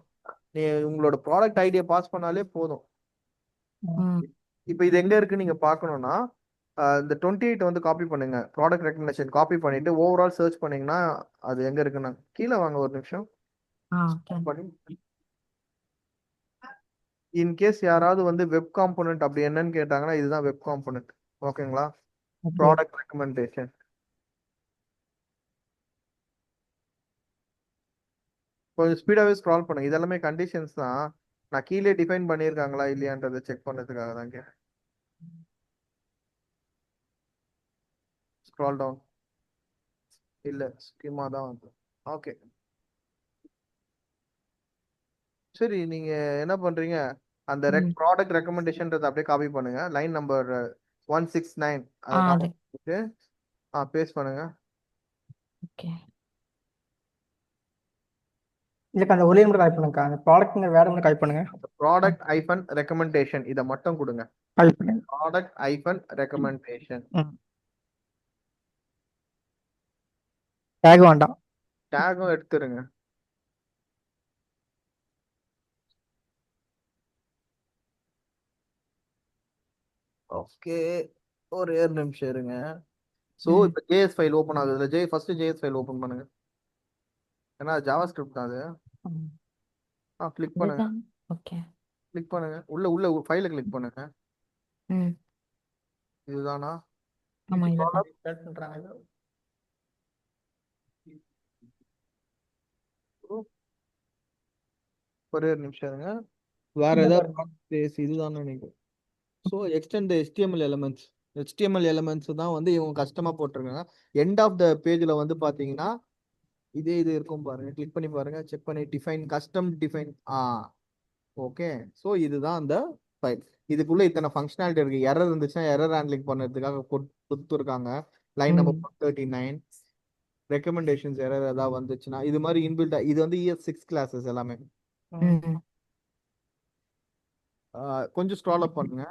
நீ உங்களோட ப்ராடக்ட் ஐடியா பாஸ் பண்ணாலே போதும். இப்போ இது எங்க இருக்கு நீங்க பார்க்கணும்னா இந்த 28 வந்து காப்பி பண்ணுங்க. ப்ராடக்ட் ரெக்கமெண்டேஷன் காப்பி பண்ணிட்டு ஓவரால் சர்ச் பண்ணீங்கன்னா அது எங்க இருக்குன்னா கீழே வாங்க ஒரு நிமிஷம். இன்கேஸ் யாராவது வந்து வெப் காம்போனன்ட் அப்படி என்னன்னு கேட்டாங்கன்னா இதுதான் வெப் காம்போனன்ட். ஓகேங்களா. ப்ராடக்ட் ரெக்கமெண்டேஷன் கொஞ்சம் ஸ்பீடாகவே ஸ்க்ரால் பண்ணுங்க. இதெல்லாமே கண்டிஷன்ஸ் தான். நான் கீழே டிஃபைன் பண்ணியிருக்காங்களா இல்லையான்றதை செக் பண்ணதுக்காக தான் கேட்டேன். ஸ்க்ரால் டவுன் இல்லை ஸ்கீமா தான் வந்து. ஓகே சரி, நீங்க என்ன பண்றீங்க, அந்த ப்ராடக்ட் ரெக்கமெண்டேஷன்றதை அப்படியே காப்பி பண்ணுங்க. லைன் நம்பர் 169 அதை காப்பி பண்ணிட்டு பேஸ்ட் பண்ணுங்க. ஓகே இதுக்கு அந்த ஒரே மட்டும் காப்பி பண்ணுங்க. அந்த ப்ராடக்ட்ங்க வேற மட்டும் காப்பி பண்ணுங்க. ப்ராடக்ட் ஐஃபன் ரெக்கமெண்டேஷன் இதை மட்டும் கொடுங்க. காப்பி பண்ணுங்க. ப்ராடக்ட் ஐஃபன் ரெக்கமெண்டேஷன். டேக் வேண்டாம். டேகும் எடுத்துருங்க. ஓகே ஒரே ஒரு நிமிஷம் இருங்க. ஸோ இப்போ ஜேஎஸ் ஃபைல் ஓப்பன் ஆகுது. ஃபர்ஸ்ட் ஜேஎஸ் ஃபைல் ஓப்பன் பண்ணுங்க. ஏன்னா ஜாவா ஸ்கிரிப்ட் தான் அது. கிளிக் பண்ணுங்க. ஓகே கிளிக் பண்ணுங்க. உள்ள ஃபைலை கிளிக் பண்ணுங்க. இதுதானா? ஆமா இதுதான். ஒரே ஒரு நிமிஷம் இருங்க. வேற ஏதாவது இதுதான் நினைக்கிறேன். So extend HTML elements. HTML elements தான் வந்து இவங்க கஷ்டமா போட்டிருக்காங்க. எண்ட் ஆஃப் த பேஜ்ல வந்து பாத்தீங்கன்னா இது இருக்கும் பாருங்க. கிளிக் பண்ணி பாருங்க. செக் பண்ணி define custom define. Okay. So இதுதான் அந்த ஃபைல். இதுக்குள்ள இத்தனை ஃபங்க்ஷனாலிட்டி இருக்கு. எரர் இருந்துச்சுன்னா எரர் ஹேண்ட்லிங் பண்ணுறதுக்காக கொடுத்துருக்காங்க. லைன் நம்பர் 139 ரெக்கமெண்டேஷன்ஸ் எரர் ஏதாவது வந்துச்சுன்னா இது மாதிரி இன்பில்ட். இது வந்து ES6 கிளாஸஸ் எல்லாமே. கொஞ்சம் ஸ்க்ரால் அப் பண்ணுங்க.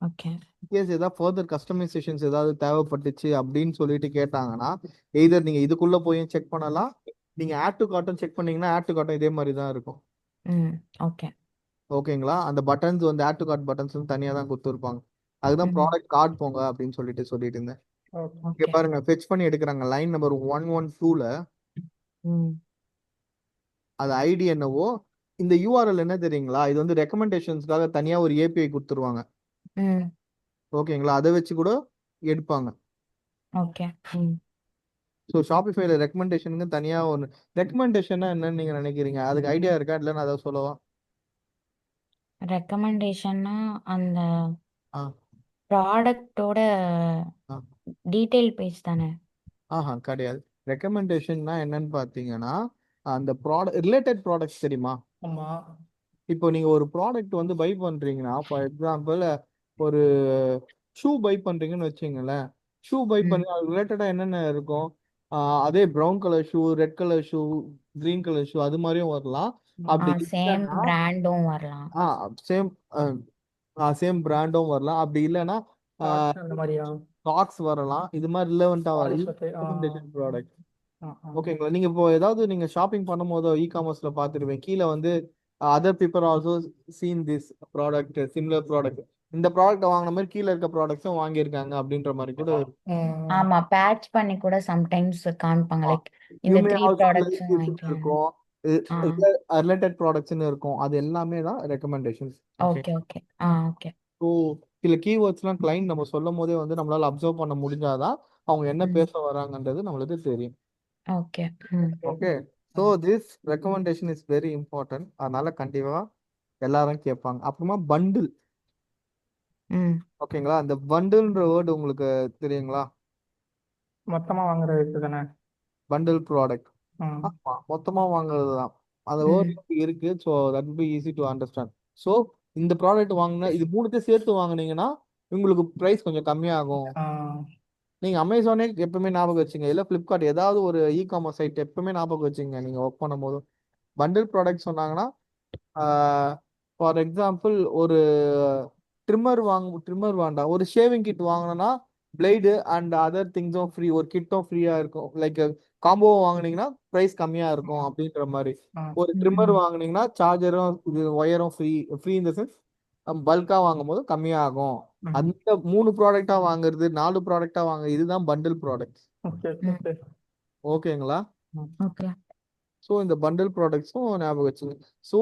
ஓகே இன்கேஸ் ஏதாவது ஃபர்தர் கஸ்டமைசேஷன்ஸ் ஏதாவது தேவைப்பட்டுச்சு அப்படின்னு சொல்லிட்டு கேட்டாங்கன்னா எய்தர் நீங்க இதுக்குள்ள போய் செக் பண்ணலாம். நீங்க ஆட் டு கார்ட்டும் செக் பண்ணீங்கன்னா ஆட் டு கார்ட்டும் இதே மாதிரி தான் இருக்கும். ஓகே ஓகேங்களா. அந்த பட்டன்ஸ் வந்து ஆட் டு கார்ட் பட்டன்ஸ் வந்து தனியா தான் கொடுத்துருப்பாங்க. அதுதான் ப்ராடக்ட் கார்டு போங்க அப்படின்னு சொல்லிட்டு இருந்தேன். இங்க பாருங்க ஃபெச் பண்ணி எடுக்கிறாங்க. லைன் நம்பர் 112ல அது ஐடி என்னவோ இந்த URL என்ன தெரியுங்களா, இது வந்து ரெக்கமெண்டேஷன்ஸ்க்காக தனியா ஒரு API கொடுத்துருவாங்க. ஓகேங்களா. அதை வச்சு கூட எடுப்பாங்க. ஓகே ஸோ ஷாப்பிஃபைல ரெக்கமெண்டேஷனுக்கு தனியா ஒன்று. ரெக்கமெண்டேஷன்னா என்னன்னு நீங்க நினைக்கிறீங்க? அதுக்கு ஐடியா இருக்கா? இல்லைன்னா அதை சொல்லவா? ரெக்கமெண்டேஷன்னா அந்த ஆ ப்ராடக்ட்டோட ஆ டீடைல் பேஜ் தானே? கிடையாது. ரெக்கமெண்டேஷன்னா என்னன்னு பார்த்தீங்கன்னா அந்த ரிலேட்டட் ப்ராடக்ட்ஸ் தெரியுமா? ஆமா. இப்போ நீங்க ஒரு ப்ராடக்ட் வந்து பை பண்றீங்கன்னா, ஃபார் எக்ஸாம்பிள் ஒரு ஷூ பை பண்றீங்கன்னு வச்சுங்களேன். ஷூ பை பண்ணி அது ரிலேட்டடா என்னென்ன இருக்கும்? அதே brown colour shoe, red colour shoe, green colour shoe அது மாதிரியும் வரலாம். அப்படி சேம் இல்லைன்னா பிராண்டும் வரலாம். சேம் சேம் பிராண்டும் வரலாம். அப்படி இல்லைன்னா அந்த மாதிரியா? ஸ்டாக்ஸ் வரலாம். இது மாதிரி ரிலவெண்டா வரலாம். ப்ராடக்ட். ஓகேங்களா. நீங்க இப்போ ஏதாவது நீங்க ஷாப்பிங் பண்ணும்போது காமர்ஸ்ல பார்த்துருவேன் கீழே வந்து other people also seen this product similar product. இந்த ப்ராடக்ட் வாங்கின மாதிரி கீழே இருக்க ப்ராடக்ட்ஸும் வாங்கியிருக்காங்க அப்படின்ற மாதிரி கூட ஆமா பேட்ச் பண்ணி கூட சம்டைம்ஸ் காமிப்பாங்க. லைக் You இந்த may 3 also ப்ராடக்ட்ஸும் like this வாங்கிக்கலாம். இருக்கும். ரிலேட்டட் ப்ராடக்ட்ஸ்னு இருக்கும். அது எல்லாமே தான் recommendations. Okay okay okay so சில கீவேர்ட்ஸ்லாம் கிளைண்ட் நம்ம சொல்லும் போதே வந்து நம்மளால அப்சர்வ் பண்ண முடிஞ்சாதான் அவங்க என்ன பேச வராங்கன்றது நம்மளுக்கு தெரியும். Okay. Okay, so this recommendation is very important. அதனால கண்டிப்பா எல்லாரும் கேட்பாங்க. அப்புறமா பண்டில். ஓகேங்களா, அந்த பண்டில்ன்ற வேர்டு உங்களுக்கு தெரியுங்களா? மொத்தமா வாங்குற ரேட்டு தானே. Bundle product. ம். ஆமா, மொத்தமா வாங்குறது தான். அந்த வேர்ட் இருக்கு. So that be easy to understand. So இந்த ப்ராடக்ட் வாங்கினா இது மூணுத்தையும் சேர்த்து வாங்குனீங்கன்னா உங்களுக்கு ப்ரைஸ் கொஞ்சம் கம்மியாகும். ஆ, நீங்க அமேசானே எப்பவுமே ஞாபகம் வச்சுங்க, இல்ல பிளிப்கார்ட் ஏதாவது ஒரு இ காமர்ஸ் சைட் எப்பவுமே ஞாபகம் வச்சுங்க. நீங்க ஒர்க் பண்ணும்போது பண்டில் ப்ராடக்ட் சொன்னாங்கன்னா, ஃபார் எக்ஸாம்பிள் ஒரு ட்ரிம்மர் வேண்டாம், ஒரு ஷேவிங் கிட் வாங்கினோம்னா பிளேடு அண்ட் அதர் திங்ஸும் ஃப்ரீ, ஒரு கிட்டும் ஃப்ரீயா இருக்கும். லைக் காம்போ வாங்குனீங்கன்னா பிரைஸ் கம்மியா இருக்கும் அப்படின்ற மாதிரி. ஆ. ஒரு ட்ரிம்மர் வாங்குனீங்கன்னா சார்ஜரும் இது ஒயரும் ஃப்ரீ. ஃப்ரீ இந்த சென்ஸ் பல்கா வாங்கும் போது கம்மியா ஆகும். ம். அந்த 3 ப்ராடக்டா வாங்குறது, 4 ப்ராடக்டா வாங்குறது, இதுதான் பண்டில் ப்ராடக்ட். Okay okay. ஓகேங்களா? ஓகே. ஸோ இந்த பண்டில் ப்ராடக்ட்ஸும் ஞாபகம் வச்சுங்க. ஸோ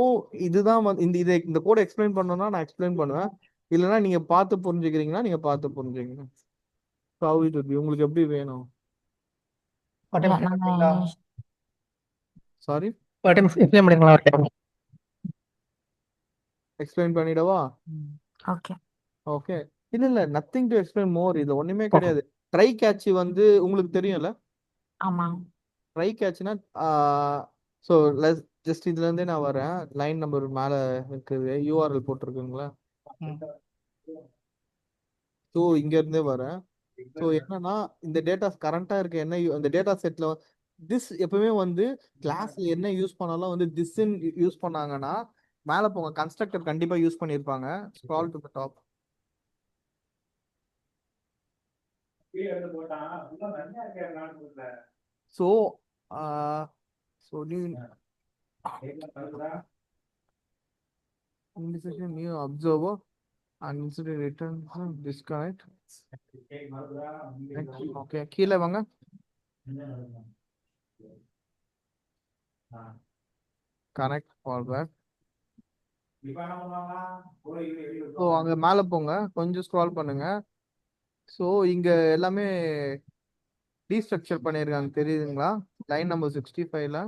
இதுதான் இந்த கோட் எக்ஸ்பிளைன் பண்ணணும்னா நான் எக்ஸ்பிளைன் பண்ணுவேன். இல்லைன்னா நீங்க பார்த்து புரிஞ்சுக்கிறீங்கன்னா நீங்க பார்த்து புரிஞ்சுக்கங்க. So how it would be, உங்களுக்கு எப்படி வேணும்? ஒரு இல்ல டைம் நம்ம சொல்றீங்களா? சாரி, ஒரு டைம் எக்ஸ்பிளைன் பண்ணிங்களா ஒரு டைம்? எக்ஸ்பிளைன் பண்ணிடவா? ஓகே. ஓகே, இல்ல நத்திங் டு எக்ஸ்பிளைன் மோர். இது ஒண்ணுமே கிடையாது. ட்ரை கேட்ச் வந்து உங்களுக்கு தெரியும்ல. ஆமா. ட்ரை கேட்ச்னா ஸோ ஜஸ்ட் இதுல இருந்தே நான் வரேன். லைன் நம்பர் மேல இருக்குது, யூஆர்எல் போட்டிருக்குங்களா? ம். ஸோ இங்க இருந்தே வரேன். ஸோ என்னன்னா இந்த டேட்டா கரண்டா இருக்க என்ன அந்த டேட்டா செட்ல திஸ் எப்பவுமே வந்து கிளாஸ்ல என்ன யூஸ் பண்ணாலும் வந்து திஸ் யூஸ் பண்ணாங்கன்னா மேல போங்க, கன்ஸ்ட்ரக்டர் கண்டிப்பா யூஸ் பண்ணியிருப்பாங்க. Scroll to the top. So so new observer and incident return disconnect. Okay, கீழே வாங்க. Connect forward. ஸோ அங்க மேல போங்க, கொஞ்சம் ஸ்க்ரால் பண்ணுங்க. ஸோ இங்க எல்லாமே டீஸ்ட்ரக்சர் பண்ணியிருக்காங்க தெரியுதுங்களா? Line number 65ல.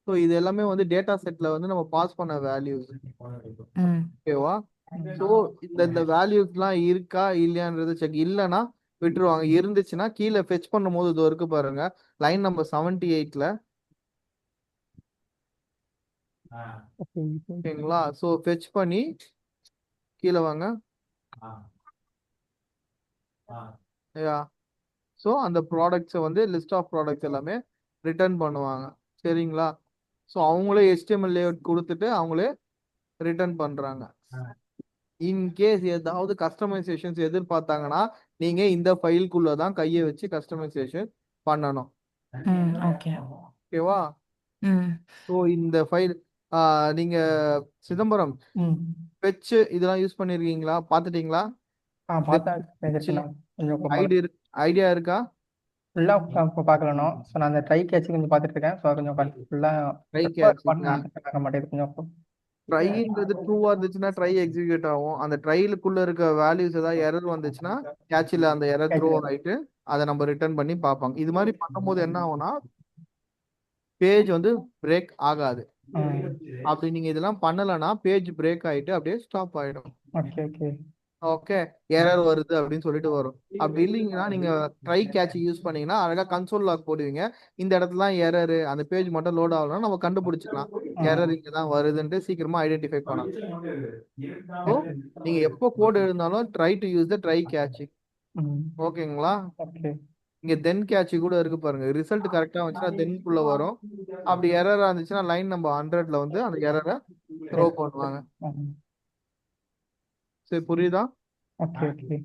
ஸோ இது எல்லாமே வந்து டேட்டா செட்ல வந்து நம்ம பாஸ் பண்ண வேல்யூஸ். ஓகேவா? ஸோ இந்த வேல்யூஸ்லாம் இருக்கா இல்லையான்றது செக். இல்லைன்னா விட்டுருவாங்க. இருந்துச்சுன்னா கீழே ஃபெச் பண்ணும்போது இது இருக்கு பாருங்க, லைன் நம்பர் 78ல. ஓகேங்களா? ஸோ ஃபெச் பண்ணி கீழே வாங்க. யா, ஸோ அந்த ப்ராடக்ட்ஸை வந்து லிஸ்ட் ஆஃப் ப்ராடக்ட்ஸ் எல்லாமே ரிட்டர்ன் பண்ணுவாங்க. சரிங்களா? ஸோ அவங்களே HTML லேஅவுட் கொடுத்துட்டு அவங்களே ரிட்டர்ன் பண்றாங்க. இன்கேஸ் ஏதாவது கஸ்டமைசேஷன்ஸ் எதிர்பார்த்தாங்கன்னா நீங்க இந்த ஃபைலுக்குள்ள தான் கையை வச்சு கஸ்டமைசேஷன் பண்ணணும். ஓகே. ஓகேவா? ஸோ இந்த ஃபைல் நீங்க சிதம்பரம் ம். ஃபெச் இதெல்லாம் யூஸ் பண்ணிருக்கீங்களா? பார்த்துட்டீங்களா? ஆ, பார்த்தா கொஞ்சம் ஐடியா இருக்கா? ஃபுல்லாக இப்போ பார்க்கலணும். ஸோ நான் அந்த ட்ரை கேட்ச் கொஞ்சம் பார்த்துட்டு இருக்கேன். ஸோ கொஞ்சம் ஃபுல்லாக ட்ரை கேட்ச் பார்க்க மாட்டேங்குது கொஞ்சம். ட்ரைன்றது ட்ரூவா இருந்துச்சுன்னா ட்ரை எக்ஸிக்யூட் ஆகும். அந்த ட்ரைலுக்குள்ள இருக்க வேல்யூஸ் ஏதாவது எரர் வந்துச்சுன்னா கேட்ச்ல அந்த எரர் த்ரோ ஆயிட்டு அதை நம்ம ரிட்டர்ன் பண்ணி பார்ப்பாங்க. இது மாதிரி பண்ணும்போது என்ன ஆகும்னா பேஜ் வந்து பிரேக் ஆகாது. அப்படி நீங்க இதெல்லாம் பண்ணலன்னா பேஜ் பிரேக் ஆயிட்டு அப்படியே ஸ்டாப் ஆயிடும். Okay okay. ஓகே, எரர் வருது அப்படின்னு சொல்லிட்டு வரும். அப்படி இல்லைங்கன்னா நீங்க ட்ரை கேட்ச் யூஸ் பண்ணீங்கன்னா அழகா கன்சோல் லாக் போடுவீங்க. இந்த இடத்துல எரர், அந்த பேஜ் மட்டும் லோட் ஆகலாம், நம்ம கண்டுபிடிச்சிக்கலாம் எரர் இங்க தான் வருதுன்ட்டு சீக்கிரமா ஐடென்டிஃபை பண்ணலாம். ஸோ நீங்க எப்போ கோட் எழுதினாலும் try to use the try catch. ஓகேங்களா? ஓகே. இங்க தென் கேட்ச் கூட இருக்கு பாருங்க. ரிசல்ட் கரெக்டா வந்துச்சுன்னா தென்குள்ள வரும். அப்படி எரரா இருந்துச்சுன்னா லைன் நம்பர் 100ல வந்து அந்த எரரை த்ரோ பண்ணுவாங்க. சரி, புரியுதா? Okay okay.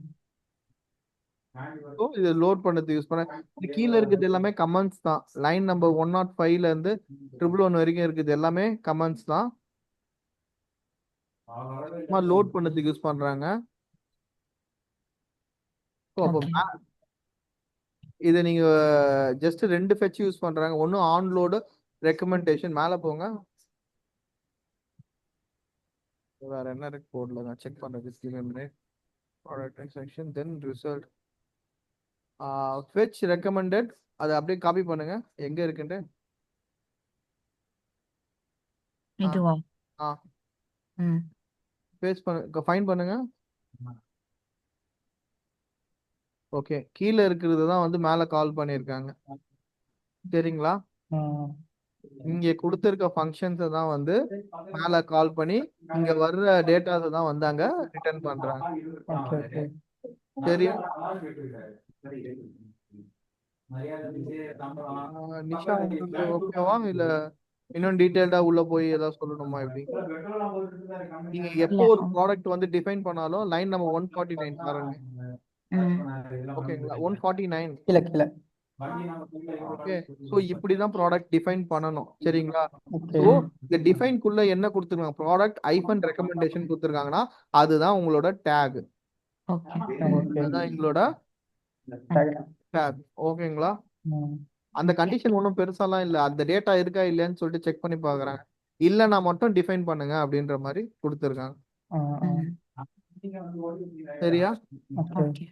ஸோ இது லோட் பண்ணது யூஸ் பண்ண. இது கீழே இருக்குது எல்லாமே கமெண்ட்ஸ் தான். லைன் நம்பர் 105ல இருந்து 111 வரைக்கும் இருக்குது எல்லாமே கமெண்ட்ஸ் தான். லோட் பண்ணதுக்கு யூஸ் பண்றாங்க. ஸோ அப்போ இதை நீங்க ஜஸ்ட் 2 ஃபெச் யூஸ் பண்றாங்க. ஒன்னு ஆன் லோடு ரெக்கமெண்டேஷன். மேல போங்க, வேற என்ன இருக்கு போர்ட்ல நான் செக் பண்றது. Product section then result. Fetch recommended அதை அப்படியே காப்பி பண்ணுங்க எங்க இருக்குன்ட்டு. ஆ இதுவா? ஆ ம். பேஸ்ட் ஃபைன் பண்ணுங்க. ஓகே, கீழே இருக்கிறது தான் வந்து மேலே கால் பண்ணியிருக்காங்க. சரிங்களா? ம். இங்க கொடுத்துருக்க ஃபங்க்ஷன்ஸை தான் வந்து மேலே கால் பண்ணி இங்க வர்ற டேட்டாஸை தான் வந்து அங்க ரிட்டர்ன் பண்றாங்க. Okay okay. சரியா? நிஷா உங்களுக்கு ஓகேவா இல்ல இன்னும் டீடைல்டா உள்ள போய் ஏதாவது சொல்லணுமா? எப்படி நீங்க எப்போ இல்ல. ஒரு ப்ராடக்ட் வந்து டிஃபைன் பண்ணாலும் லைன் நம்பர் 149 பாருங்க. ம். ஓகேங்களா? 149. கீழே கீழே. ஓகே, ஸோ இப்படிதான் ப்ராடக்ட் டிஃபைன் பண்ணணும். சரிங்களா? ஓகே ஸோ இந்த டிஃபைன்குள்ள என்ன கொடுத்துருக்காங்க, ப்ராடக்ட் ஐஃபன் ரெக்கமெண்டேஷன் கொடுத்துருக்காங்கன்னா அதுதான் உங்களோட டேக். ஓகே. ஓகே. அதுதான் எங்களோட டேக். ஓகேங்களா? ம். அந்த ஓகே. கண்டிஷன் ஒன்றும் பெருசாலாம் இல்லை. அந்த டேட்டா இருக்கா இல்லையான்னு சொல்லிட்டு செக் பண்ணி பார்க்குறாங்க. இல்லைன்னா மட்டும் டிஃபைன் பண்ணுங்க அப்படின்ற மாதிரி கொடுத்துருக்காங்க. ஆ ஆ. ம். சரியா? ஓகே. ஓகே.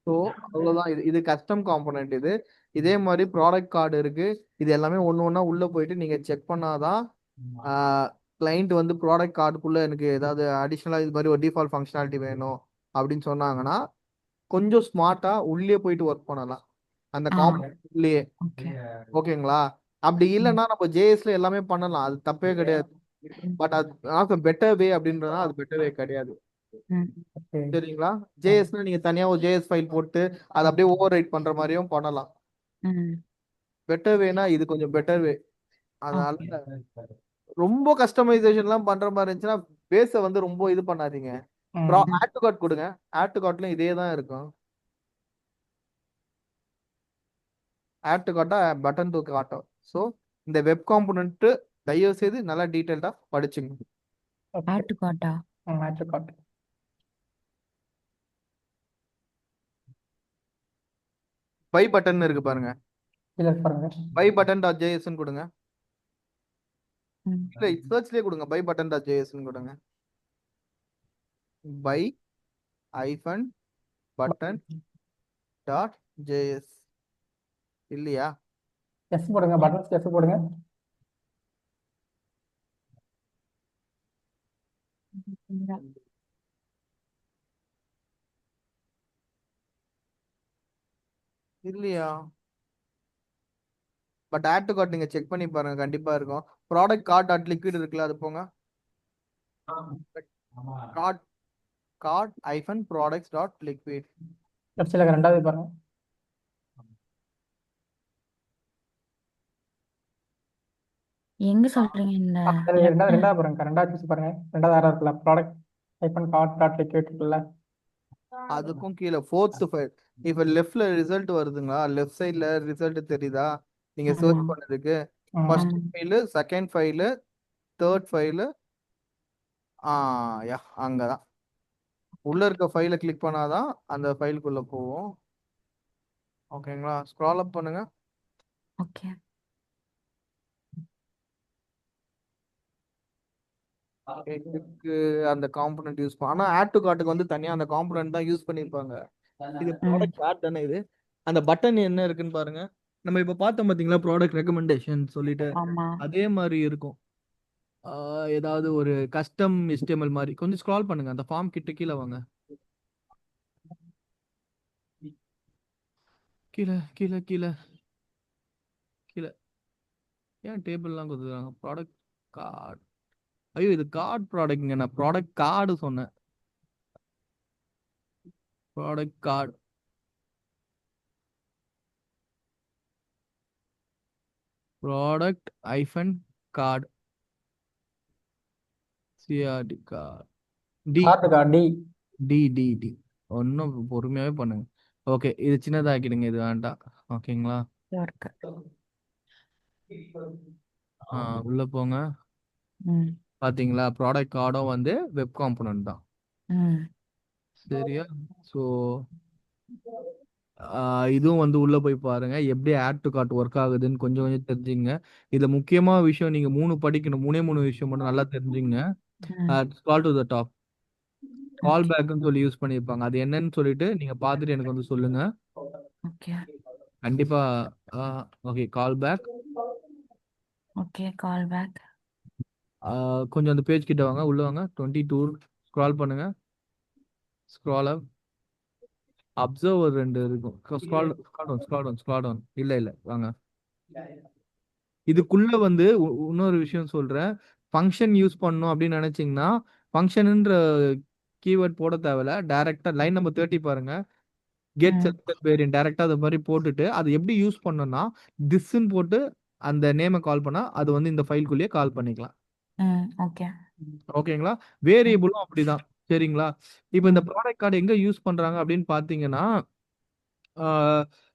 ஸோ அவ்வளோதான். இது இது கஸ்டம் காம்போனன்ட். இது இதே மாதிரி ப்ராடக்ட் கார்டு இருக்கு. இது எல்லாமே ஒன்று ஒன்றா உள்ள போயிட்டு நீங்க செக் பண்ணாதான் கிளைண்ட் வந்து ப்ராடக்ட் கார்டுக்குள்ள எனக்கு ஏதாவது அடிஷ்னலாக இது மாதிரி ஒரு டிஃபால்ட் ஃபங்க்ஷனாலிட்டி வேணும் அப்படின்னு சொன்னாங்கன்னா கொஞ்சம் ஸ்மார்ட்டா உள்ளே போயிட்டு ஒர்க் பண்ணலாம் அந்த ஆ. காம்போனன்ட் உள்ளேயே. ஓகே. ஓகேங்களா? அப்படி இல்லைன்னா நம்ம ஜேஎஸ்ல எல்லாமே பண்ணலாம், அது தப்பே கிடையாது. பட் அது பெட்டர் வே அப்படின்றதா அது பெட்டர் வே கிடையாது. ம். ஓகே. சரிங்களா? ஜேஎஸ்னா நீங்க தனியா ஒரு ஜேஎஸ் ஃபைல் போட்டு அதை அப்படியே ஓவர் ரைட் பண்ற மாதிரியும் பண்ணலாம். ம். பெட்டர் வேனா இது கொஞ்சம் பெட்டர் வே. அதனால ஓகே. ரொம்ப கஸ்டமைசேஷன்லாம் பண்ற மாதிரி இருந்துச்சுன்னா பேஸை வந்து ரொம்ப இது பண்ணாதீங்க. ம். ஆட் டு கார்ட் கொடுங்க. ஆட் டு கார்ட்லயும் இதே தான் இருக்கும். ஆட் டு கார்ட்டா பட்டன் டு காட்டும். ஸோ இந்த வெப் காம்போனன்ட் தயவு செய்து நல்லா டீட்டெயில்டா படிச்சுங்க. ஓகே. ஆட் டு கார்ட்டா? மேட்ச் காட்டு. பை பட்டன் இருக்கு பாருங்க. கீழே பாருங்க. பை பட்டன் டாட் ஜேஎஸ்ன்னு கொடுங்க. ம். இல்ல சர்ச்லயே கொடுங்க, பை பட்டன் டாட் ஜேஎஸ்ன்னு கொடுங்க. பை ஐஃபன் பட்டன் டாட் ஜேஎஸ் இல்லையா? எஸ் போடுங்க. பட்டன்ஸ் எஸ் போடுங்க. இல்லையா? பட் ஆட் டு கார்ட் நீங்க செக் பண்ணி பாருங்க, கண்டிப்பா இருக்கும். ப்ராடக்ட் கார்ட் டாட் லிக்விட் இருக்குல்ல, அது போங்க. Cart cart hyphen products dot liquid. Left சைடில் ரெண்டாவது பாருங்க. எங்க சொல்றீங்க இந்த ரெண்டாவது லெஃப்ட்? ரெண்டாவது பாருங்க. ரெண்டாவது சூஸ் பாருங்க. ரெண்டாவது ஆறாவது இருக்குல்ல, ப்ராடக்ட் ஐபன் கார்ட் டாட் லிக்விட் இருக்குல்ல. அதுக்கும் கீழே ஃபோர்த் ஃபைல். இப்ப லெஃப்ட்ல ரிசல்ட் வருதுங்களா? லெஃப்ட் சைட்ல ரிசல்ட் தெரியுதா நீங்க ஆமா. சர்ச் பண்ணதுக்கு? ஃபர்ஸ்ட் ஆமா. File, second file, third file. Yeah அங்கதான் உள்ள இருக்க ஃபைலை கிளிக் பண்ணாதான் அந்த ஃபைலுக்குள்ள போவோம். ஓகேங்களா? ஸ்க்ரால் அப் பண்ணுங்க. ஓகே. இதுக்கு அந்த காம்பனன்ட் யூஸ் ஆனா ஆட் டு கார்ட்டுக்கு வந்து தனியா அந்த காம்பனன்ட் தான் யூஸ் பண்ணிருப்பாங்க. இது ம். ப்ராடக்ட் கார்ட் தானே இது. அந்த பட்டன் என்ன இருக்குன்னு பாருங்க. நம்ம இப்ப பார்த்தோம் பாத்தீங்களா ப்ராடக்ட் ரெக்கமெண்டேஷன் சொல்லிட்டு, ஆமா. அதே மாதிரி இருக்கும். ஏதாவது ஒரு கஸ்டம் HTML மாதிரி கொஞ்சம் ஸ்க்ரால் பண்ணுங்க. அந்த ஃபார்ம் கிட்ட கீழே வாங்க. கீழே கீழே கீழே கீழே. ஏன் டேபிள்லாம் கொடுத்துருக்காங்க? Product card. ஐயோ இது கார்டு ப்ராடக்ட்ங்க, நான் ப்ராடக்ட் கார்டு சொன்னேன். Product card. Product hyphen card CRT card D கார்டுக்கா டி. D D D. ஒன்றும் பொறுமையாவே பண்ணுங்க. ஓகே, இது சின்னதாக்கிடுங்க, இது வேண்டாம். ஓகேங்களா? இருக்கு. உள்ள போங்க. ம். பாத்தீங்களா ப்ராடக்ட் கார்டும் வந்து வெப் காம்போனன்ட் தான். ம். சரியா? ஸோ இதுவும் வந்து உள்ள போய் பாருங்க எப்படி ஆட் டு கார்ட் ஒர்க் ஆகுதுன்னு கொஞ்சம் கொஞ்சம் தெரிஞ்சுங்க. இதுல முக்கியமான விஷயம் நீங்க 3 படிக்கணும். 3 விஷயம் மட்டும் நல்லா தெரிஞ்சுங்க. ம். Scroll to the top. Call okay. பேக்னு சொல்லி யூஸ் பண்ணியிருப்பாங்க. அது என்னன்னு சொல்லிட்டு நீங்க பார்த்துட்டு எனக்கு வந்து சொல்லுங்க. ஓகே கண்டிப்பா. Okay, call back. Okay call back. கொஞ்சம் அந்த பேஜ் கிட்ட வாங்க, உள்ள வாங்க. 22 ஸ்க்ரால் பண்ணுங்க. ஸ்க்ரால் அப். அப்சர்வர் 2 இருக்கும். Scroll down. இல்ல வாங்க. இதுக்குள்ள வந்து இன்னொரு விஷயம் சொல்றேன். ஃபங்க்ஷன் யூஸ் பண்ணணும் அப்படின்னு நினைச்சீங்கன்னா ஃபங்க்ஷன்ன்ற கீவேர்ட் போட தேவையில்ல. டைரக்டா லைன் நம்பர் 30 பாருங்க. கெட் ம் செலக்டட் வேரியன்ட் டைரக்டா அது மாதிரி போட்டுட்டு அது எப்படி யூஸ் பண்ணணும்னா திஸ்ன்னு போட்டு அந்த நேமை கால் பண்ணா அது வந்து இந்த ஃபைல்குள்ளேயே கால் பண்ணிக்கலாம். ம் ஓகே ஓகேங்களா? ம் வேரியபிளும் அப்படிதான். சரிங்களா? இப்போ இந்த ம் ப்ராடக்ட் கார்டு எங்க யூஸ் பண்றாங்க அப்படின்னு பார்த்தீங்கன்னா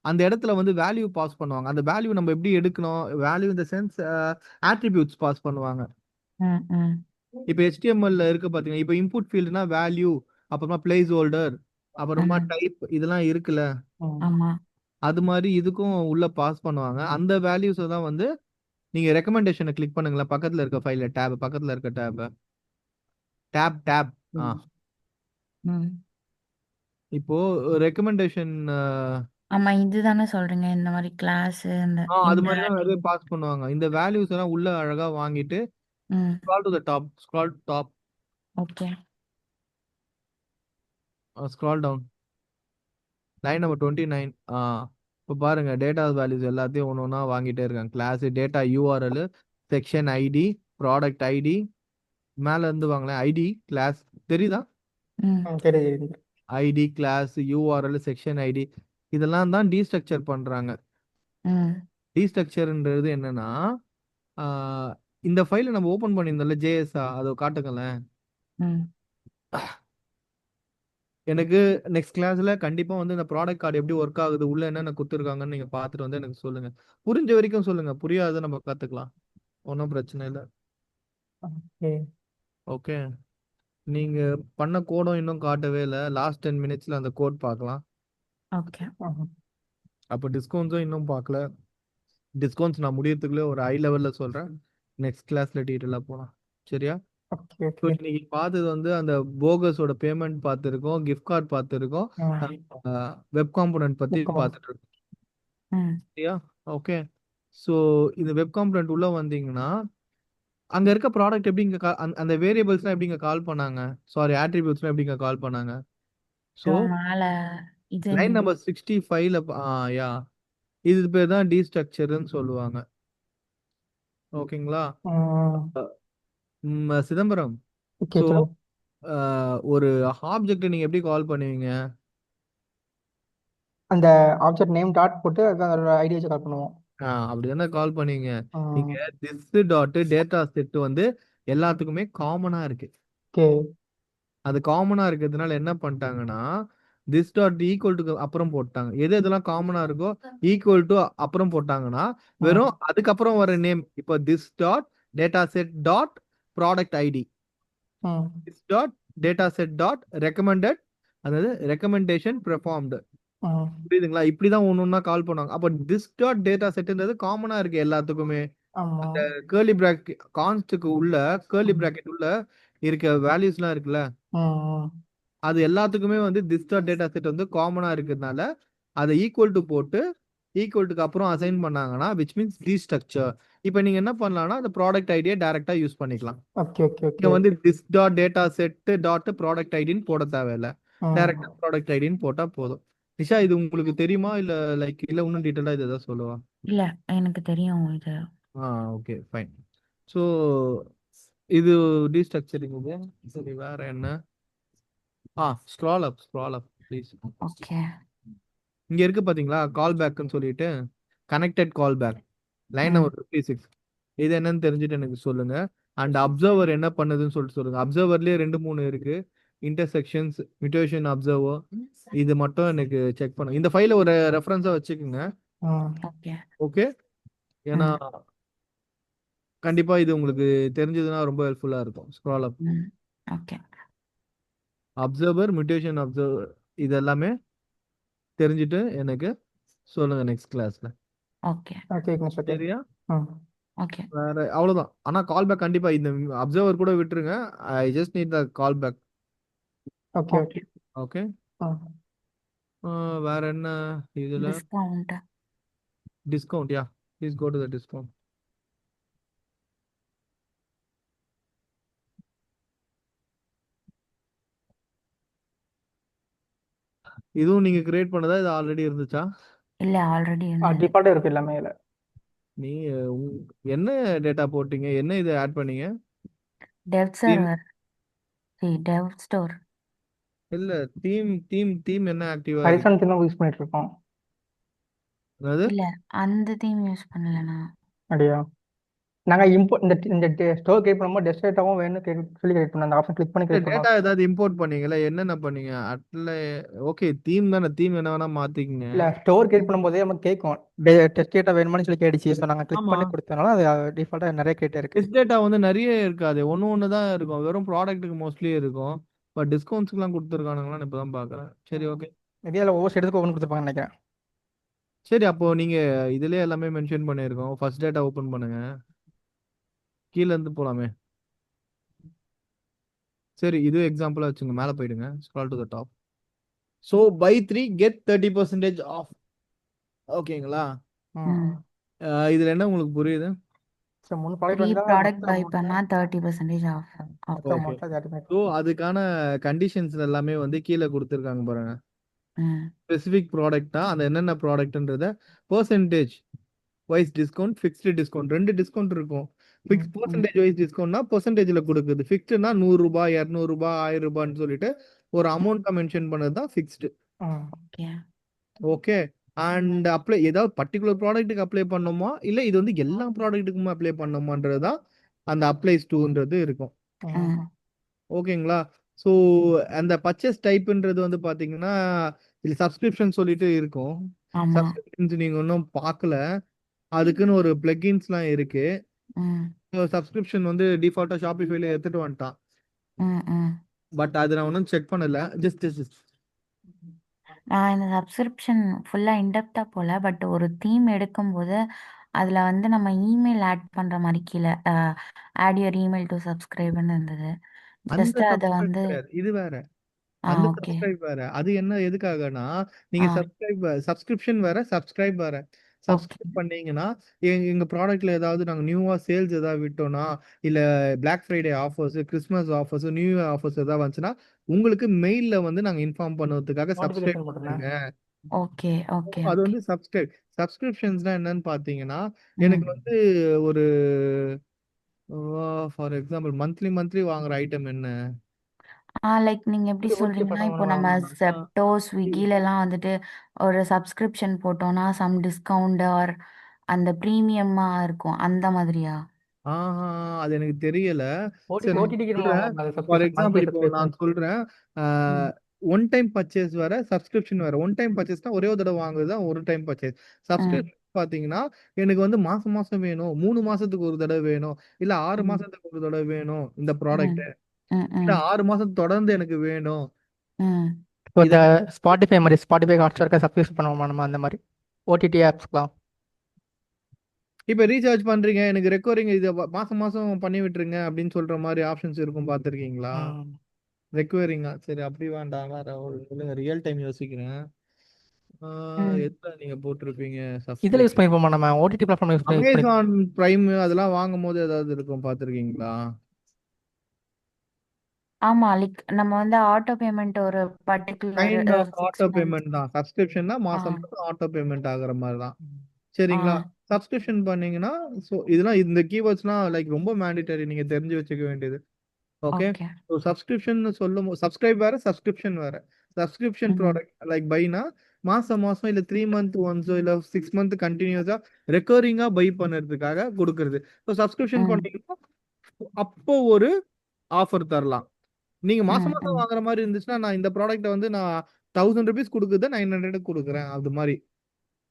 அந்த இடத்துல வந்து வேல்யூ பாஸ் பண்ணுவாங்க. அந்த வேல்யூ நம்ம எப்படி எடுக்கணும்? வேல்யூ இந்த சென்ஸ் ஆட்ரிபியூட்ஸ் பாஸ் பண்ணுவாங்க. ம் ம் இப்போ HTML இருக்கு பாத்தீங்க. இப்போ இன்புட் ஃபீல்ட்னா வேல்யூ, அப்புறமா பிளேஸ் ஹோல்டர், அப்புறமா ம் டைப் இதெல்லாம் இருக்குல்ல. ஆமா அது மாதிரி இதுக்கும் உள்ள பாஸ் பண்ணுவாங்க. அந்த வேல்யூஸ் தான் வந்து நீங்க ரெக்கமெண்டேஷனை கிளிக் பண்ணுங்களேன். பக்கத்துல இருக்க ஃபைல்ல பக்கத்துல இருக்க டேப். ம் இப்போ ரெக்கமெண்டேஷன் ஆமா இதுதானே சொல்றீங்க இந்த மாதிரி கிளாஸ் இந்த அது இந்த மாதிரி தான் நிறைய பாஸ் பண்ணுவாங்க. இந்த வேல்யூஸ் எல்லாம் உள்ள அழகா வாங்கிட்டு ம் scroll to the top, okay scroll down. Line number 29. இப்போ பாருங்க டேட்டா வேல்யூஸ் எல்லாத்தையும் ஒன்று ஒன்றா வாங்கிட்டே இருக்காங்க. Class, data URL, section ID, product ID, மேல இருந்து வாங்களேன் ஐடி, கிளாஸ் தெரியுதா? ம் சரி சரி. ID, class, URL, section ID இதெல்லாம் தான் டீஸ்ட்ரக்சர் பண்றாங்க. ம் டீஸ்ட்ரக்சர்ன்றது என்னன்னா இந்த ஃபைலை நம்ம ஓபன் பண்ணியிருந்தோம்ல ஜேஎஸ்ஆ அதை காட்டுங்களேன். ம் எனக்கு நெக்ஸ்ட் கிளாஸ்ல கண்டிப்பா வந்து இந்த ப்ராடக்ட் கார்டு எப்படி ஒர்க் ஆகுது, உள்ள என்னென்ன கொடுத்துருக்காங்கன்னு நீங்க பார்த்துட்டு வந்து எனக்கு சொல்லுங்க. புரிஞ்ச வரைக்கும் சொல்லுங்க, புரியாத நம்ம கத்துக்கலாம். ஒன்றும் பிரச்சனை இல்லை. ஓகே ஓகே, நீங்க பண்ண கோடும் இன்னும் காட்டவே இல்லை. லாஸ்ட் 10 மினிட்ஸ்ல அந்த கோட் பார்க்கலாம். ஓகே அப்போ டிஸ்கவுண்ட்ஸும் இன்னும் பார்க்கல. டிஸ்கவுண்ட்ஸ் நான் முடியறதுக்குள்ளே ஒரு ஹை லெவல்ல சொல்றேன். நெக்ஸ்ட் கிளாஸ்ல டீட்டெயிலாக போகலாம். சரியா? Okay so okay. இன்னைக்கு பார்த்தது வந்து அந்த போகஸோட பேமெண்ட் பார்த்துருக்கோம், கிஃப்ட் கார்டு பார்த்துருக்கோம், வெப் காம்பனன்ட் பத்தி பார்த்துட்டு இருக்கோம். ம் சரியா? ஓகே. ஸோ இந்த வெப் காம்பனன்ட் உள்ள வந்தீங்கன்னா அங்க இருக்க ப்ராடக்ட் எப்படி இங்க அந்த வேரியபிள்ஸ்லாம் எப்படி இங்க கால் பண்ணாங்க? சாரி, ஆட்ரிபியூட்ஸ்லாம் எப்படி இங்க கால் பண்ணாங்க? ஸோ ஸோ மேல இது லைன் நம்பர் 65ல யா இது பேர் தான் டீஸ்ட்ரக்சர்னு சொல்லுவாங்க. ஓகேங்களா? Chidambaram, okay so sir. ஒரு ஆப்ஜெக்ட் நீங்க எப்படி கால் பண்ணுவீங்க? அந்த ஆப்ஜெக்ட் நேம் டாட் போட்டு அதுக்கு அதோட ஐடி வச்சு கால் பண்ணுவோம். அப்படிதானே கால் பண்ணுவீங்க. ஆ, நீங்க திஸ் டாட் டேட்டா செட் வந்து எல்லாத்துக்குமே காமனா இருக்கு. ஓகே. அது காமனா இருக்கிறதுனால என்ன பண்ணிட்டாங்கன்னா திஸ் டாட் ஈக்குவல் டு அப்புறம் போட்டாங்க. எது எதெல்லாம் காமனா இருக்கோ ஈக்குவல் டு அப்புறம் போட்டாங்கன்னா வெறும் அதுக்கப்புறம் வர நேம். இப்போ this dot data set dot product ID, ம் this dot data set dot recommended, அதாவது ரெக்கமெண்டேஷன் பெர்ஃபார்ம்டு. ம் புரியுதுங்களா? இப்படிதான் ஒன்னொன்னா கால் பண்ணுவாங்க. அப்போ திஸ் டாட் டேட்டா செட்ன்றது காமனா இருக்கு எல்லாத்துக்குமே. ஆமா. அந்த கேர்லி பிராக்கெட் கான்ஸ்டுக்கு உள்ள கேர்லி பிராக்கெட் உள்ள இருக்க வேல்யூஸ்லாம் இருக்குல்ல, ம் அது எல்லாத்துக்குமே வந்து திஸ் டாட் டேட்டா செட் வந்து காமனா இருக்கிறதுனால அதை ஈக்குவல் டு போட்டு ஈக்குவல் டுக்கு அப்புறம் அசைன் பண்ணாங்கன்னா விச் மீன்ஸ் டீஸ்ட்ரக்சர். இப்போ நீங்க என்ன பண்ணலாம்னா அந்த ப்ராடக்ட் ஐடியை டைரக்டா யூஸ் பண்ணிக்கலாம். ஓகே ஓகே நீங்க ஓகே. வந்து this dot data set dot product ஐடின்னு போட தேவையில்ல. ம் டைரக்டா ப்ராடக்ட் ஐடின்னு போட்டா போதும். நிஷா, இது உங்களுக்கு தெரியுமா இல்ல இல்ல இன்னும் டீட்டெயிலா இது ஏதாவது சொல்லுவா? இல்ல எனக்கு தெரியும் இது. Okay fine. ஸோ இது டீஸ்ட்ரக்சரிங். இது சரி, வேற என்ன? Scroll up please. ஓகே இங்க இருக்கு பாத்தீங்களா கால் பேக்னு சொல்லிட்டு கனெக்டட் கால் பேக் லைன் ம் நம்பர் 56. இது என்னன்னு தெரிஞ்சுட்டு எனக்கு சொல்லுங்க. அண்ட் அப்சர்வர் என்ன பண்ணுதுன்னு சொல்லிட்டு சொல்லுங்க. அப்சர்வர்லயே 2-3 இருக்கு. இன்டர்செக்ஷன்ஸ், மியூட்டேஷன் அப்சர்வர், இது மட்டும் எனக்கு செக் பண்ணுங்க. இந்த ஃபைல ஒரு ரெஃபரன்ஸா வச்சுக்கோங்க. ம் ஓகே ஓகே, ஏன்னா கண்டிப்பா இது உங்களுக்கு தெரிஞ்சதுன்னா ரொம்ப ஹெல்ப்ஃபுல்லா இருக்கும். ஸ்க்ரால் அப், ம் ஓகே அப்சர்வர், மியூட்டேஷன் அப்சர்வர் இது எல்லாமே தெரிஞ்சுட்டு எனக்கு சொல்லுங்க நெக்ஸ்ட் கிளாஸ்ல. Okay okay okay. சரியா? ம் ஓகே வேற அவ்வளவுதான். ஆனா கால் பேக் கண்டிப்பா இந்த அப்சர்வர் கூட விட்டுருங்க. I just need the call back. Okay okay. Okay okay, ம் வேற என்ன இதுல discount. Discount? Yeah, please go to the discount. இதுவும் நீங்க கிரியேட் பண்ணதா, இது ஆல்ரெடி இருந்துச்சா? இல்ல ஆல்ரெடி இருந்தது. டிஃபால்ட்டாக இருக்கு எல்லாமே இதில். நீ என்ன டேட்டா போட்டீங்க, என்ன இது ஆட் பண்ணீங்க? டெவ் சர்வர், டெவ் ஸ்டோர். இல்ல, தீம் என்ன ஆக்டிவா இருக்கு? பைசான் தீம் யூஸ் பண்ணிட்டு இருக்கோம். அதாவது இல்ல அந்த தீம் யூஸ் பண்ணல நான். அப்படியா? நாங்கள் இந்த ஸ்டோர் கிரியேட் பண்ணும்போது டெஸ்டேட்டாவும் வேணும் சொல்லி கிரியேட் பண்ணோம். அந்த ஆப்ஷன் கிளிக் பண்ணி கிரியேட் டேட்டா பண்ணுவோம். ஏதாவது இம்போர்ட் பண்ணீங்களா? என்னென்ன பண்ணீங்க? அட்ல ஓகே, தீம் தானே, தீம் என்ன வேணா மாத்திக்கங்க. இல்லை, ஸ்டோர் கிரியேட் பண்ணும்போதே நம்ம கேட்கும் டெஸ்ட் டேட்டா வேணுமான்னு சொல்லி கேட்டுச்சு. ஸோ நாங்கள் கிளிக் ஆமா, பண்ணி கொடுத்தனால அது டிஃபால்ட்டாக நிறைய கிரியேட் இருக்கு. டெஸ்ட் டேட்டா வந்து நிறைய இருக்காது, ஒன்று தான் இருக்கும், வெறும் ப்ராடக்ட்டுக்கு மோஸ்ட்லி இருக்கும். பட் டிஸ்கவுண்ட்ஸ்க்குலாம் கொடுத்துருக்கானுங்களான்னு இப்போ தான் பார்க்குறேன். சரி, ஓகே. மேபி அதில் ஒவ்வொரு இடத்துக்கு ஒவ்வொன்று கொடுத்துருப்பாங்கன்னு நினைக்கிறேன். சரி, அப்போ நீங்க இதுலயே எல்லாமே மென்ஷன் பண்ணியிருக்கோம். ஃபர்ஸ்ட் டேட்டா ஓப்பன் பண்ணுங்க, கீழ இருந்து போலாமே. சரி, இது எக்ஸாம்பிளா வச்சுங்க, மேலே போயிடுங்க, scroll to the top. So buy 3 get 30% off. ஓகேங்களா? ம். இதுல என்ன உங்களுக்கு புரியுது? சரி, 3 ப்ராடக்ட் 3 வந்தால் ப்ராடக்ட் மொத்த பை அமௌண்ட்டு பண்ணா 30% ஆஃப். மொத்த ஓகே. அமௌண்ட்டில் அது ஆட்டோமேட்டிக். ஸோ அதுக்கான கண்டிஷன்ஸ் எல்லாமே வந்து கீழே கொடுத்துருக்காங்க பாருங்க. ம். ஸ்பெசிஃபிக் ப்ராடக்ட்டா, அந்த என்னென்ன ப்ராடக்ட்ன்றத percentage wise discount, fixed discount, 2 discount இருக்கும். ஃபிக்ஸ் பெர்சன்டேஜ் வைஸ் டிஸ்கவுண்ட்னா பெர்சன்டேஜ்ல கொடுக்குது. ஃபிக்ஸ்டுனா ₹100, ₹200, ₹1000 சொல்லிட்டு ஒரு அமௌண்ட்டை மென்ஷன் பண்ணது தான் fixed. Okay. Okay. And apply ஏதாவது பர்டிகுலர் ப்ராடக்ட்டுக்கு அப்ளை பண்ணணுமா, இல்லை இது வந்து எல்லா ப்ராடக்ட்டுக்குமே அப்ளை பண்ணணுமான்றது தான் அந்த அப்ளைஸ் டூன்றது இருக்கும். ம். ஓகேங்களா? ஸோ அந்த பர்ச்சேஸ் டைப்ன்றது வந்து பார்த்தீங்கன்னா, இது சப்ஸ்கிரிப்ஷன் சொல்லிட்டு இருக்கும். ஆமா. சப்ஸ்கிரிப்ஷன்ஸ் நீங்க இன்னும் பார்க்கல. அதுக்குன்னு ஒரு பிளகின்ஸ்லாம் இருக்கு. ம். சப்ஸ்கிரிப்ஷன் வந்து டிஃபால்ட்டா ஷாப்பிஃபைல எடுத்துட்டு வந்துட்டான். ம். ம். பட் அது நான் ஒன்றும் செக் பண்ணல. ஜஸ்ட் நான் இந்த சப்ஸ்கிரிப்ஷன் ஃபுல்லா இன்டெப்தா போல. பட் ஒரு தீம் எடுக்கும்போது அதுல வந்து நம்ம இமெயில் ஆட் பண்ற மாதிரி கீழே ஆட் யுவர் இமெயில் டு சப்ஸ்கிரைப்னு இருந்தது. அந்த ஜஸ்ட் அதை சப்ஸ்கிரைப் வந்து கிடையாது. இது வேற. அந்த ஓகே. சப்ஸ்கிரைப் வேற. அது என்ன எதுக்காகனா, ஆ நீங்க சப்ஸ்கிரிப்ஷன் வேற, சப்ஸ்கிரைப் வேற. ஓகே. சப்ஸ்கிரைப் பண்ணீங்கன்னா, எங்க ப்ராடக்ட்ல ஏதாவது நாங்க நியூவா சேல்ஸ் ஏதாவது விட்டோம்னா, இல்ல Black Friday offers, Christmas offers, New Year offers ஏதாவது வந்துச்சுன்னா, உங்களுக்கு மெயில்ல வந்து நாங்க இன்ஃபார்ம் பண்ணுவதற்காக சப்ஸ்கிரைப் நோட்டிஃபிகேஷன் போட்டுருந்தேன். பண்ணுங்க. ஓகே. ஓகே. அது ஓகே. வந்து சப்ஸ்கிரிப்ஷன்ஸ்னா என்னன்னு பார்த்தீங்கன்னா, ம். எனக்கு வந்து ஒரு ஃபார் எக்ஸாம்பிள் மந்த்லி வாங்குற ஐட்டம் என்ன? லைக் நீங்க எப்படி ஓடிடி சொல்றீங்கன்னா, பிளாட்ஃபார்ம் இப்போ நம்ம வாங்கணும்னா ஆ, செப்டோ ஸ்விக்கிலலாம் வந்துட்டு ஒரு சப்ஸ்கிரிப்ஷன் போட்டோம்னா சம் டிஸ்கவுண்ட் ஆர் அந்த ப்ரீமியமா இருக்கும் அந்த மாதிரியா? ஆஹா, அது எனக்கு தெரியல. சரி, நான் ஓடிடிக்கு நம்ம சொல்றேன். வாங்குவோம் அது ஃபார் சப்ஸ்கிரிப்ஷன், எக்ஸாம்பிள் மந்த்லி இப்போ சப்ஸ்கிரிப்ஷன். நான் சொல்றேன். ஒன் டைம் பர்ச்சேஸ் வேற, சப்ஸ்கிரிப்ஷன் வேற. ஒன் டைம் பர்ச்சேஸ்னா ஒரே ஒரு தடவை வாங்குறது தான் ஒரு டைம் பர்ச்சேஸ். ம். சப்ஸ்கிரிப்ஷன் பார்த்தீங்கன்னா, எனக்கு வந்து மாசம் மாசம் வேணும், 3 மாசத்துக்கு ஒரு தடவை வேணும், இல்ல 6 ம். மாசத்துக்கு ஒரு தடவை வேணும் இந்த ம். ப்ராடக்ட், ம். இல்ல ம். 6 மாசம் தொடர்ந்து எனக்கு வேணும். ம். இப்போ இத இந்த ஸ்பாட்டிஃபை மாதிரி ஸ்பாட்டிஃபை ஹாட்ஸ்டார்க்கு சப்ஸ்கிரிப்ஷன் பண்ணுவோமா நம்ம அந்த மாதிரி ஓடிடி ஆப்ஸ்லாம்? இப்ப ரீசார்ஜ் பண்றீங்க, எனக்கு ரெக்கரிங் இத மாசம் மாசம் பண்ணி விட்டுருங்க அப்படின்னு சொல்ற மாதிரி ஆப்ஷன்ஸ் இருக்கும், பார்த்திருக்கீங்களா? ம். ரெக்வயரிங்கா? சரி, அப்படி வேண்டாம், வேற ஒரு ரியல் டைம் யோசிக்கிறேன். ம். எதுல நீங்க போட்டிருப்பீங்க இதில் யூஸ் சப்ஸ்கிரிப்ஷன்? பண்ணிப்போமா நம்ம ஓடிடி பிளாட்ஃபார்ம் யூஸ் பண்ணி அமேசான் பிரைம் அதெல்லாம் வாங்கும் போது ஏதாவது இருக்கும், பார்த்திருக்கீங்களா? ஆமா. லைக் நம்ம வந்து ஆட்டோ பேமெண்ட் ஒரு particular kind of 6 auto months. Payment தான். சப்ஸ்கிரிப்ஷன்னா ஆ மாசம் மாசம் ஆட்டோ பேமெண்ட் ஆகுற மாதிரி தான். ஆ சரிங்களா? சப்ஸ்கிரிப்ஷன் பண்ணீங்கன்னா, ஸோ இதெல்லாம் இந்த கீவேர்ட்ஸ்லாம் லைக் ரொம்ப மேண்டிட்டரி, நீங்க தெரிஞ்சு வச்சுக்க வேண்டியது. ஓகே. ஓகே. ஸோ சப்ஸ்கிரிப்ஷன் சொல்லும்போது சப்ஸ்கிரைப் வேற, சப்ஸ்கிரிப்ஷன் வேற. சப்ஸ்கிரிப்ஷன் ம். ப்ராடக்ட் லைக் பைனா மாசம் மாசம் இல்ல 3 மந்த் ஒன்ஸோ இல்ல 6 மந்த் கண்டினியூஸா ரெக்கரிங்கா பை பண்ணுறதுக்காக கொடுக்குறது. ஸோ சப்ஸ்கிரிப்ஷன் ம். பண்ணீங்கன்னா அப்போ ஒரு ஆஃபர் தரலாம். நீங்க மாசம் ம். மாசம் ம். வாங்குற மாதிரி இருந்துச்சுன்னா, நான் இந்த ப்ராடக்ட்ட வந்து நான் ₹1000 குடுக்குறத 900 குடுக்குறேன். அது மாரி.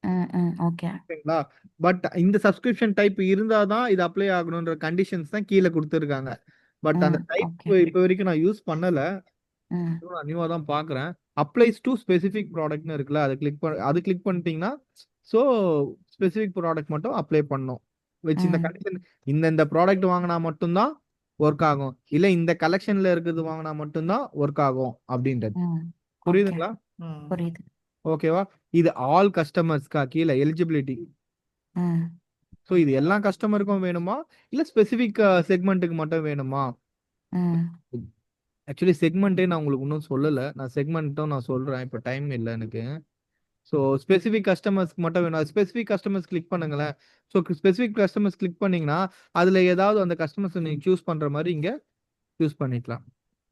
ம். ம். ஓகே. ஓகேங்களா? பட் இந்த சப்ஸ்கிரிப்ஷன் டைப் இருந்தா தான் இது அப்ளை ஆகணுன்ற கண்டிஷன்ஸ் தான் கீழ குடுத்துருக்காங்க. பட் அந்த ம். Type okay. இப்ப வரைக்கும் நான் யூஸ் பண்ணல. ம். நான் நியூவா தான் பார்க்குறேன். அப்ளைஸ் டூ ஸ்பெசிஃபிக் ப்ராடக்ட்ன்னு இருக்குல்ல, அது கிளிக் பண்ணிட்டீங்கன்னா, ஸோ ஸ்பெசிஃபிக் ப்ராடக்ட் மட்டும் அப்ளை பண்ணணும். இந்த ம். கண்டிஷன் இந்த ப்ராடக்ட் வாங்குனா மட்டும் தான் ஒர்க் ஆகும். இல்ல இந்த கலெக்ஷன்ல இருக்கிறது வாங்குனா மட்டும் தான் ஒர்க் ஆகும் அப்படின்றது. ம். ஓகே. புரியுதுங்களா? ம். புரியுது. ஓகேவா? இது ஆல் கஸ்டமர்ஸ்க்கா கீழே எலிஜிபிலிட்டி. ம் ஸோ இது எல்லா கஸ்டமருக்கும் வேணுமா இல்ல ஸ்பெசிஃபிக் செக்மெண்ட்டுக்கு மட்டும் வேணுமா? ம் ஆக்சுவலி செக்மெண்ட்டே நான் உங்களுக்கு இன்னும் சொல்லல. நான் செக்மெண்ட்டும் நான் சொல்றேன். இப்போ டைம் இல்லை எனக்கு. ஸோ ஸ்பெசிஃபிக் கஸ்டமர்ஸ்க்கு மட்டும் வேணும். ஸ்பெசிஃபிக் கஸ்டமர்ஸ் கிளிக் பண்ணுங்களேன். ஸோ ஸ்பெசிஃபிக் கஸ்டமர்ஸ் கிளிக் பண்ணீங்கன்னா அதுல ஏதாவது அந்த கஸ்டமர்ஸ் நீங்க சூஸ் பண்ற மாதிரி இங்க சூஸ் பண்ணிக்கலாம்.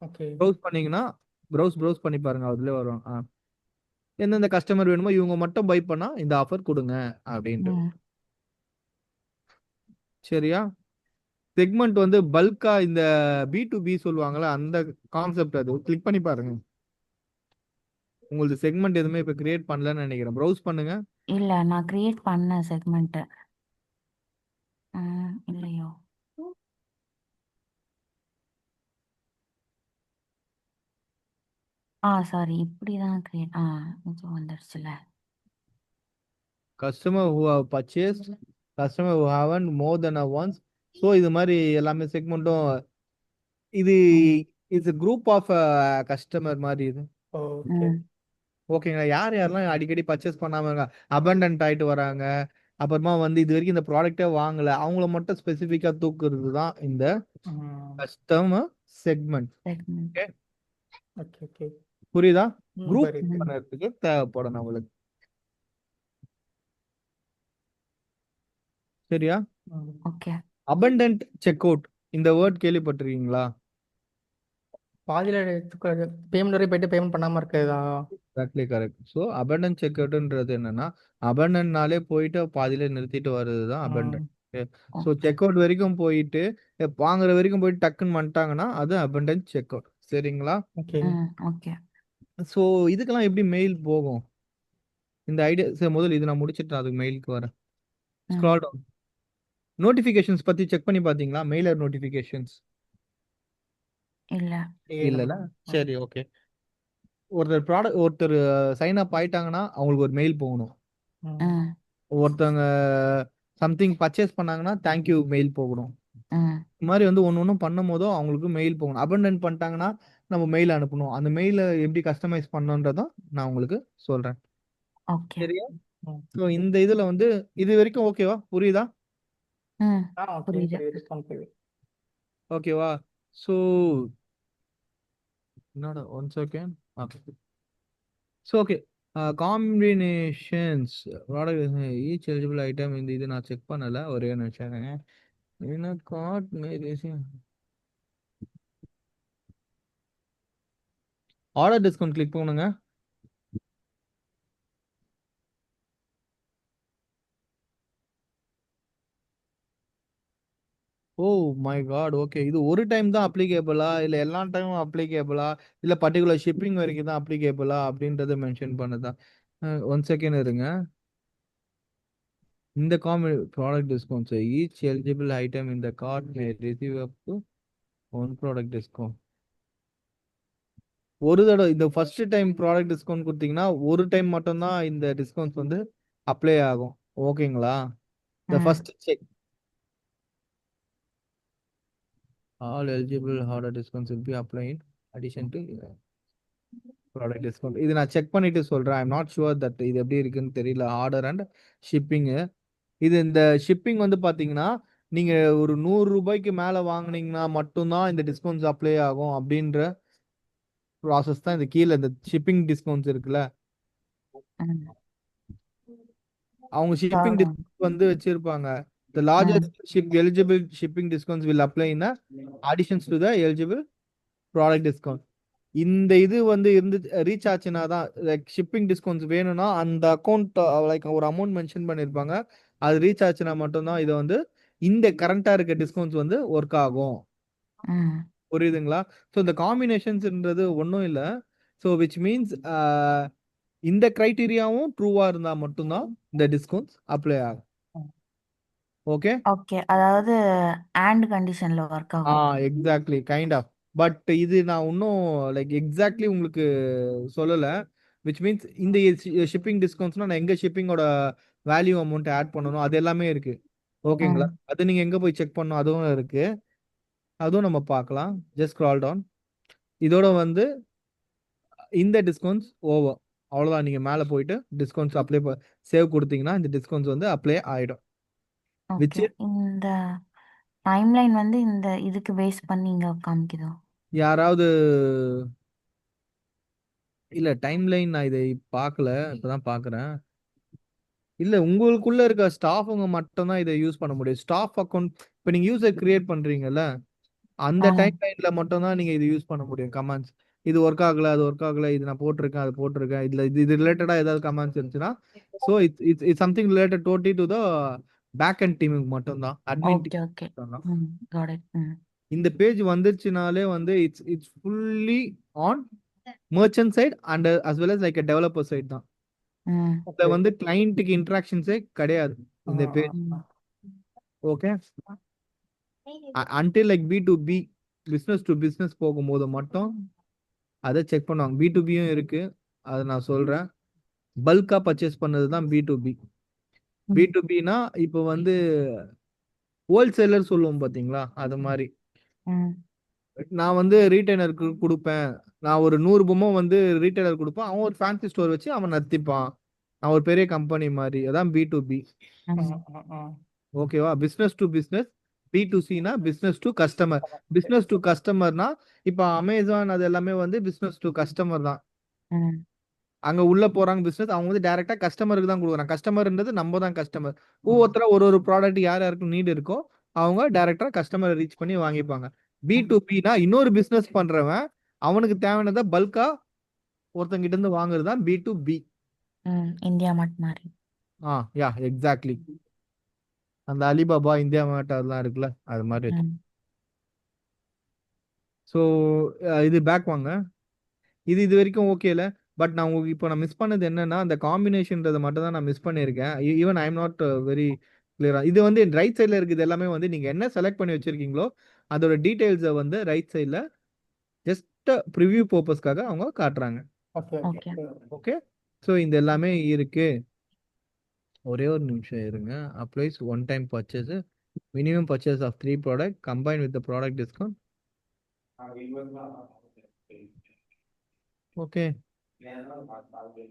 ஓகே. ப்ரௌஸ் பண்ணீங்கன்னா ப்ரௌஸ் பண்ணி பாருங்க, அதுல வரும். எந்தெந்த கஸ்டமர் வேணுமோ இவங்க மட்டும் பை பண்ணா இந்த ஆஃபர் கொடுங்க அப்படின்ட்டு. ம் சரியா? செக்மெண்ட் வந்து பல்கா இந்த B2B சொல்லுவாங்கல்ல, அந்த கான்செப்ட் அது. கிளிக் பண்ணி பாருங்க. உங்களுக்கு செக்மெண்ட் எதுவுமே இப்ப கிரியேட் பண்ணலன்னு நினைக்கிறேன். ப்ரௌஸ் பண்ணுங்க. இல்ல நான் கிரியேட் பண்ணேன் செக்மெண்ட். இல்லையோ. சாரி, இப்படிதான் கிரியேட். இது வந்துருச்சுல. Customer who have purchased, customer who haven't more than once. ஸோ இது மாதிரி எல்லாமே செக்மெண்ட்டும் இது ம் இட்ஸ் குரூப் ஆஃப் கஸ்டமர் மாதிரி இது. ஓகே. ம் ஓகேங்களா? யார் யாரெல்லாம் அடிக்கடி பர்ச்சேஸ் பண்ணாம இருக்காங்க, அபண்டன்ட் ஆயிட்டு வராங்க, அப்புறமா வந்து இது வரைக்கும் இந்த ப்ராடக்டே வாங்கல, அவங்கள மட்டும் ஸ்பெசிஃபிக்கா தூக்குறது தான் இந்த customer segment. Segment. Okay, okay okay. புரியுதா? குரூப் புரியுது. பண்ணறதுக்கு தேவைப்படும் நம்மளுக்கு. சரியா? ஓகே. அபண்டன்ட் செக் அவுட் இந்த வேர்ட் கேள்விப்பட்டிருக்கீங்களா? பாதியில பேமெண்ட் வரை போயிட்டு பேமெண்ட் பண்ணாம இருக்கிறதா? Exactly correct. So abandoned check அவுட்ன்றது என்னன்னா, அபண்டன்ட்னாலே போயிட்டு பாதியில நிறுத்திட்டு வர்றது தான் அபண்டன்ட். ஸோ செக் அவுட் வரைக்கும் போயிட்டு வாங்குற வரைக்கும் போயிட்டு டக்குன்னு வந்துட்டாங்கன்னா அது அபண்டன்ட் செக் அவுட். சரிங்களா? ஓகே. ஓகே. ஸோ இதுக்கெல்லாம் எப்படி மெயில் போகும்? இந்த ஐடியா சரி, முதல்ல இது நான் முடிச்சிட்டு அதுக்கு மெயிலுக்கு வரேன். Scroll down. நோட்டிஃபிகேஷன்ஸ் பத்தி செக் பண்ணி பாத்தீங்களா? மெயிலர் நோட்டிஃபிகேஷன்ஸ் இல்ல. இல்லல. சரி, ஓகே. ஒருத்தர் சைன் அப் ஆயிட்டாங்கன்னா அவங்களுக்கு ஒரு மெயில் போகணும். ம் ஒருத்தவங்க சம்திங் பர்ச்சேஸ் பண்ணாங்கன்னா தேங்க்யூ மெயில் போகணும். ம் இந்த மாதிரி வந்து ஒன்று பண்ணும் போதோ அவங்களுக்கு மெயில் போகணும். அபண்டன்ட் பண்ணிட்டாங்கன்னா நம்ம மெயில் அனுப்பணும். அந்த மெயிலை எப்படி கஸ்டமைஸ் பண்ணணுன்றதான் நான் உங்களுக்கு சொல்றேன். ஓகே. சரியா? ஸோ இந்த இதுல வந்து இது வரைக்கும் ஓகேவா? புரியுதா? ம் புரியுது. புரியுது. ரெஸ்பான்ஸ் புரியுது. ஓகேவா? ஸோ என்னோட 1 second. Okay. So okay, combinations product each eligible item இந்த இது நான் செக் பண்ணல. ஒரே ஒரு நிமிஷம். என்ன கார்ட் ஆர்டர் டிஸ்கவுண்ட் கிளிக் பண்ணுங்க. Oh my God. ஓகே, இது ஒரு டைம் தான் அப்ளிகேபிளா இல்ல எல்லா டைமும் அப்ளிகேபிளா இல்ல பர்டிகுலர் ஷிப்பிங் வரைக்கும் தான் அப்ளிகேபிளா அப்படின்றத மென்ஷன் பண்ணுதா? 1 செகண்ட் இருங்க. இந்த product discounts each eligible item இந்த cart may receive up to 1 product discount. ஒரு தடவை இந்த ஃபர்ஸ்ட் டைம் ப்ராடக்ட் டிஸ்கவுண்ட் கொடுத்தீங்கன்னா ஒரு டைம் மட்டும்தான் இந்த டிஸ்கவுண்ட்ஸ் வந்து அப்ளை ஆகும். ஓகேங்களா? The first check all eligible order discounts will be applied addition to product discount. இது நான் செக் பண்ணிட்டு சொல்றேன். I am not sure that இது எப்படி இருக்குன்னு தெரியல. Order and shipping. இது இந்த ஷிப்பிங் வந்து பாத்தீங்கன்னா நீங்க ஒரு 100 ரூபாய்க்கு மேல வாங்குனீங்கன்னா மட்டும்தான் இந்த டிஸ்கவுண்ட்ஸ் அப்ளை ஆகும் அப்படின்ற ப்ராசஸ் தான். இந்த கீழே இந்த ஷிப்பிங் டிஸ்கவுண்ட்ஸ் இருக்குல்ல, அவங்க ஷிப்பிங் டிஸ்கவுண்ட் வந்து வச்சிருப்பாங்க. The largest eligible shipping discounts will apply in additions to the eligible product discount. இந்த இது வந்து இருந்து ரீச் ஆச்சுன்னா தான் லைக் ஷிப்பிங் டிஸ்கவுண்ட்ஸ் வேணும்னா அந்த அக்கௌண்ட் லைக் ஒரு அமௌண்ட் மென்ஷன் பண்ணியிருப்பாங்க. அது ரீச் ஆச்சுன்னா மட்டும்தான் இது வந்து இந்த கரண்டா இருக்க டிஸ்கவுண்ட்ஸ் வந்து ஒர்க் ஆகும். புரியுதுங்களா? ஸோ இந்த காம்பினேஷன்ஸ்ன்றது ஒன்றும் இல்லை. ஸோ விச் மீன்ஸ் இந்த கிரைட்டீரியாவும் ட்ரூவா இருந்தா மட்டும்தான் இந்த டிஸ்கவுண்ட்ஸ் அப்ளை ஆகும். ஓகே. ஓகே, அதாவது அண்ட் கண்டிஷன்ல ஒர்க் ஆகும். Exactly kind of. பட் இது நான் இன்னும் லைக் எக்ஸாக்ட்லி உங்களுக்கு சொல்லல. விச் மீன்ஸ் இந்த ஷிப்பிங் டிஸ்கவுண்ட்ஸ்னா நான் எங்க ஷிப்பிங்கோட வேல்யூ அமௌண்ட் ஆட் பண்ணணும் அது எல்லாமே இருக்கு. ஓகேங்களா? அது நீங்க எங்க போய் செக் பண்ணணும் அதுவும் இருக்கு. அதுவும் நம்ம பார்க்கலாம். Just scroll down. இதோட வந்து இந்த டிஸ்கவுண்ட்ஸ் ஓவர். அவ்வளோதான். நீங்கள் மேலே போயிட்டு டிஸ்கவுண்ட்ஸ் அப்ளை சேவ் கொடுத்தீங்கன்னா இந்த டிஸ்கவுண்ட்ஸ் வந்து அப்ளை ஆகிடும். Which okay. இந்த டைம்லைன் வந்து இந்த இதுக்கு பேஸ் பண்ணி இங்க காமிக்குதோ? யாராவது இல்லை டைம்லைன் நான் இதை பார்க்கல, இப்போதான் பார்க்குறேன். இல்லை உங்களுக்குள்ள இருக்க ஸ்டாஃபுங்க மட்டும் தான் இதை யூஸ் பண்ண முடியும். ஸ்டாஃப் அக்கௌண்ட் இப்போ நீங்கள் யூசர் கிரியேட் பண்ணுறீங்கல்ல, அந்த ஆ. டைம் லைன்ல மட்டும் தான் நீங்க இது யூஸ் பண்ண முடியும். கமெண்ட்ஸ் இது ஒர்க் ஆகல, அது ஒர்க் ஆகல, இது நான் போட்டிருக்கேன், அது போட்டிருக்கேன், இதுல இது ரிலேட்டடா ஏதாவது கமெண்ட்ஸ் இருந்துச்சுன்னா, so it's something related totally to the back and டீமுக்கு மட்டும் தான், அட்மின் ஓகே, டீம் ஓகே. மட்டும் தான். Got it. இந்த பேஜ் வந்துருச்சுனாலே வந்து it's fully on merchant side and as well as like developer side தான். ம். இதுல வந்து கிளைண்ட்டுக்கு இன்ட்ராக்ஷன்ஸே கிடையாது இந்த பேஜ். ம். Okay, until like B2B business to business போகும்போது மட்டும் அதை செக் பண்ணுவாங்க. B2Bயும் இருக்கு, அதை நான் சொல்றேன். பல்கா பர்ச்சேஸ் பண்ணது தான் B2B. ம். B2Bனா இப்போ வந்து ஹோல்சேலர் சொல்லுவோம் பாத்தீங்களா, அது மாதிரி. ம். நான் வந்து ரீட்டைலருக்கு கொடுப்பேன், நான் ஒரு 100 பொம்மை வந்து ரீட்டைலர் கொடுப்பேன், அவன் ஒரு ஃபேன்சி ஸ்டோர் வச்சு அவன் நடத்திப்பான், நான் ஒரு பெரிய கம்பெனி மாதிரி. அதான் B2B. ம். ஓகேவா? Business to business. B2Cனா business to customer. Business to கஸ்டமர்னா இப்போ அமேசான் அது எல்லாமே வந்து பிஸ்னஸ் டு கஸ்டமர் தான். ம். அங்க உள்ள போறாங்க பிசினஸ், அவங்க வந்து டைரக்டா கஸ்டமருக்கு தான் கொடுக்குறாங்க. கஸ்டமர்ன்றது நம்ம தான் கஸ்டமர். ஒவ்வொருத்தர ஒரு ப்ராடக்ட் யார் யாருக்கு நீட் இருக்கோ அவங்க டைரக்டா கஸ்டமரை ரீச் பண்ணி வாங்கிப்பாங்க. B2Bனா இன்னொரு பிசினஸ் பண்றவன் அவனுக்கு தேவையானதை பல்கா ஒருத்தங்கிட்ட இருந்து வாங்குறது தான் B2B. இந்தியா மார்ட் மாதிரி. Yeah exactly. அந்த அலிபாபா, இந்தியா மார்ட் அதெல்லாம் இருக்குல்ல, அது மாதிரி வச்சு. ம். ஸோ இது பேக் வாங்க. இது வரைக்கும் ஓகேல. பட் நான் உங்களுக்கு இப்போ நான் மிஸ் பண்ணது என்னன்னா, அந்த காம்பினேஷன்றதை மட்டும் தான் நான் மிஸ் பண்ணியிருக்கேன். Even I am not very கிளியரா. இது வந்து ரைட் சைடில் இருக்குது எல்லாமே வந்து நீங்க என்ன செலக்ட் பண்ணி வச்சிருக்கீங்களோ அதோட டீடைல்ஸை வந்து ரைட் சைடில் ஜஸ்ட் ப்ரிவ்யூ பர்பஸ்க்காக அவங்க காட்டுறாங்க. Okay okay. ஓகே, ஸோ இந்த எல்லாமே இருக்கு. ஒரே ஒரு நிமிஷம் இருங்க. Applies one time purchase, minimum purchase of 3 product combine with product discount. Okay,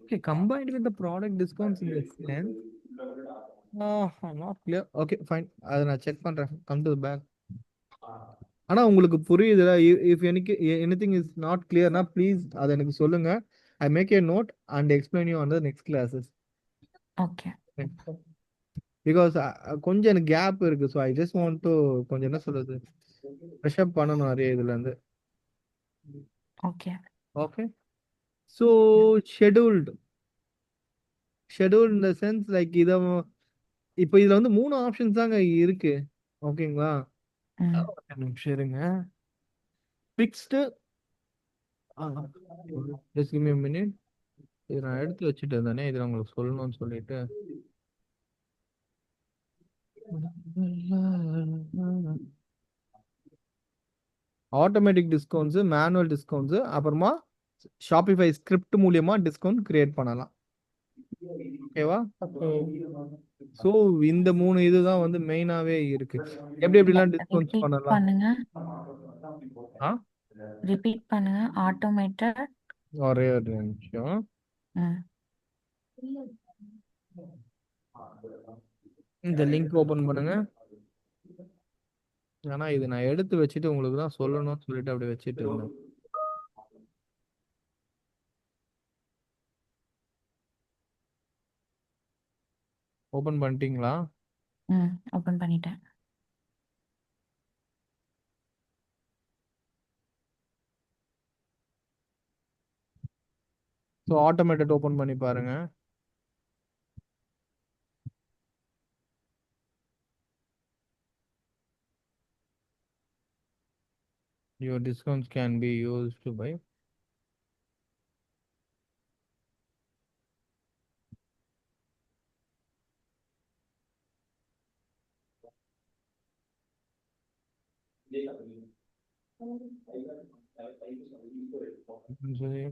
okay, combined with the product discounts in the sense, I'm not clear. Okay, fine. அதை நான் செக் பண்றேன். Come to back. ஆனா உங்களுக்கு புரியுதுல? இஃப் எனிதிங் இஸ் நாட் கிளியர்னா ப்ளீஸ் அதை எனக்கு சொல்லுங்க. I make a note and explain you on the next classes. Okay. Because கொஞ்சம் எனக்கு கேப் இருக்கு. So I just want to கொஞ்சம் என்ன சொல்றது, ஃப்ரெஷ் அப் பண்ணணும் நிறைய இதுல இருந்து. ஓகே. ஸோ ஷெட்யூல்டு இந்த சென்ஸ் லைக் இதை இப்போ இதுல வந்து 3 ஆப்ஷன்ஸ் தாங்க இருக்கு. ஓகேங்களா? ம். ஒரு நிமிஷம் இருங்க. Fixed, just give me a minute. இது நான் எடுத்து வச்சுட்டு தானே இது உங்களுக்கு சொல்லணும்னு சொல்லிட்டு. ஆட்டோமேட்டிக் டிஸ்கவுண்ட்ஸ், மேனுவல் டிஸ்கவுண்ட்ஸ், அப்புறமா ஷாப்பிஃபை ஸ்கிரிப்ட் மூலியமா டிஸ்கவுண்ட் கிரியேட் பண்ணலாம். ஓகேவா? ஸோ இந்த 3 இதுதான் வந்து மெயினாவே இருக்கு. எப்படிலாம் டிஸ்கவுண்ட்ஸ் ரிப்பீட் பண்ணலாம்? பண்ணுங்க. ஆ, ரிப்பீட் பண்ணுங்க. ஆட்டோமேட்டட். ஒரே ஒரு நிமிஷம். இந்த லிங்க் ஓபன் பண்ணுங்க. ஆனா இது நான் எடுத்து வச்சுட்டு உங்களுக்கு தான் சொல்லணும்னு சொல்லிட்டு அப்படி வச்சுட்டு இருந்தேன். ஓபன் பண்ணிட்டீங்களா? ஓபன் பண்ணிட்டேன். ஸோ ஆட்டோமேட்டட் ஓபன் பண்ணி பாருங்க. Your discounts can be used to buy.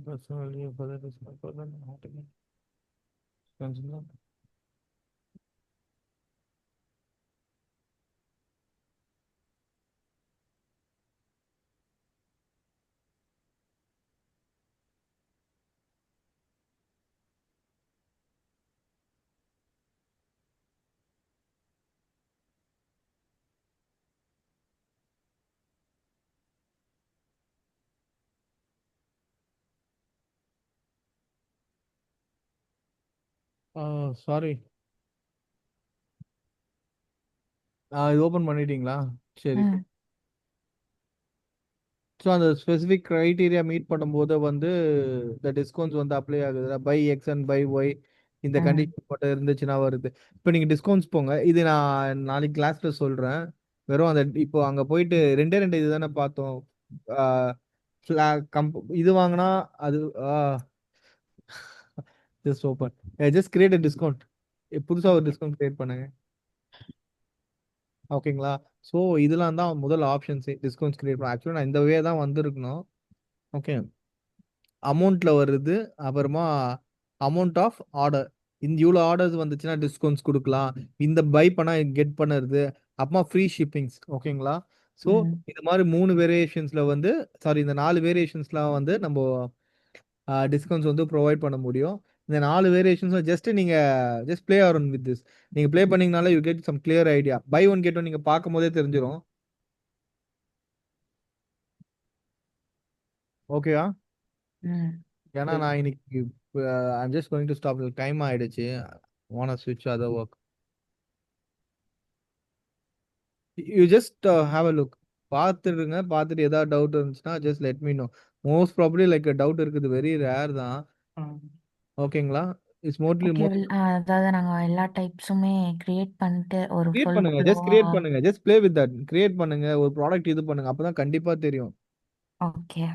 Personally, for that is my problem. Sorry, இது ஓப்பன் பண்ணிட்டீங்களா? சரி. ம் ஸோ அந்த ஸ்பெசிஃபிக் க்ரைட்டீரியா மீட் பண்ணும்போது வந்து இந்த டிஸ்கவுண்ட்ஸ் வந்து அப்ளை ஆகுது. Buy X and buy Y இந்த ம் கண்டிஷன் மட்டும் இருந்துச்சுன்னா வருது. இப்போ நீங்கள் டிஸ்கவுண்ட்ஸ் போங்க, இது நான் நாளைக்கு கிளாஸ்ல சொல்கிறேன். வெறும் அந்த இப்போ அங்கே போயிட்டு ரெண்டே ரெண்டு இது தானே பார்த்தோம். இது வாங்கினா அது just open just create a discount. புதுசாக ஒரு டிஸ்கவுண்ட் கிரியேட் பண்ணுங்க. ஓகேங்களா? ஸோ இதெல்லாம் தான் முதல் ஆப்ஷன்ஸே டிஸ்கவுண்ட்ஸ் கிரியேட் பண்ண. ஆக்சுவலாக நான் இந்த வே தான் வந்திருக்கணும். ஓகே, அமௌண்ட்ல வருது, அப்புறமா அமௌண்ட் ஆஃப் ஆர்டர். இந்த இவ்வளோ ஆர்டர்ஸ் வந்துச்சுன்னா டிஸ்கவுண்ட்ஸ் கொடுக்கலாம், இந்த பை பண்ணா கெட் பண்ணுறது, அப்புறமா ஃப்ரீ ஷிப்பிங்ஸ். ஓகேங்களா? ஸோ ம் இது மாதிரி 3 வேரியேஷன்ஸ்ல வந்து சாரி இந்த 4 வேரியேஷன்ஸ்லாம் வந்து நம்ம டிஸ்கவுண்ட்ஸ் வந்து ப்ரொவைட் பண்ண முடியும். இந்த 4 வேரியேஷன்ஸ் ஜஸ்ட் நீங்க just play around with this. நீங்க ப்ளே பண்ணீங்கனால you get some clear idea. Buy one get one நீங்க பார்க்கும் போதே தெரிஞ்சிடும். ஓகேவா? ம் ஏன்னா நான் இன்னைக்கு I'm just going to stop, time ஆயிடுச்சு. வாண்ட் டு ஸ்விட்ச் other work. You just have a look. பார்த்துடுங்க, பார்த்துட்டு ஏதாவது டவுட் இருந்துச்சுன்னா just let me know. Most probably like doubt இருக்குது வெரி ரேர் தான். ம். ஓகேங்களா? இட்ஸ் மோஸ்ட்லி ஓகே அதாவது நாங்க எல்லா டைப்ஸுமே கிரியேட் பண்ணிட்டு ஒரு கிரியேட் ஃபுல் பண்ணுங்க, ஜஸ்ட் ஃப்ளோவா. கிரியேட் பண்ணுங்க, just play with that. Create பண்ணுங்க, ஒரு ப்ராடக்ட் இது பண்ணுங்க, அப்பதான் கண்டிப்பா தெரியும். ஓகே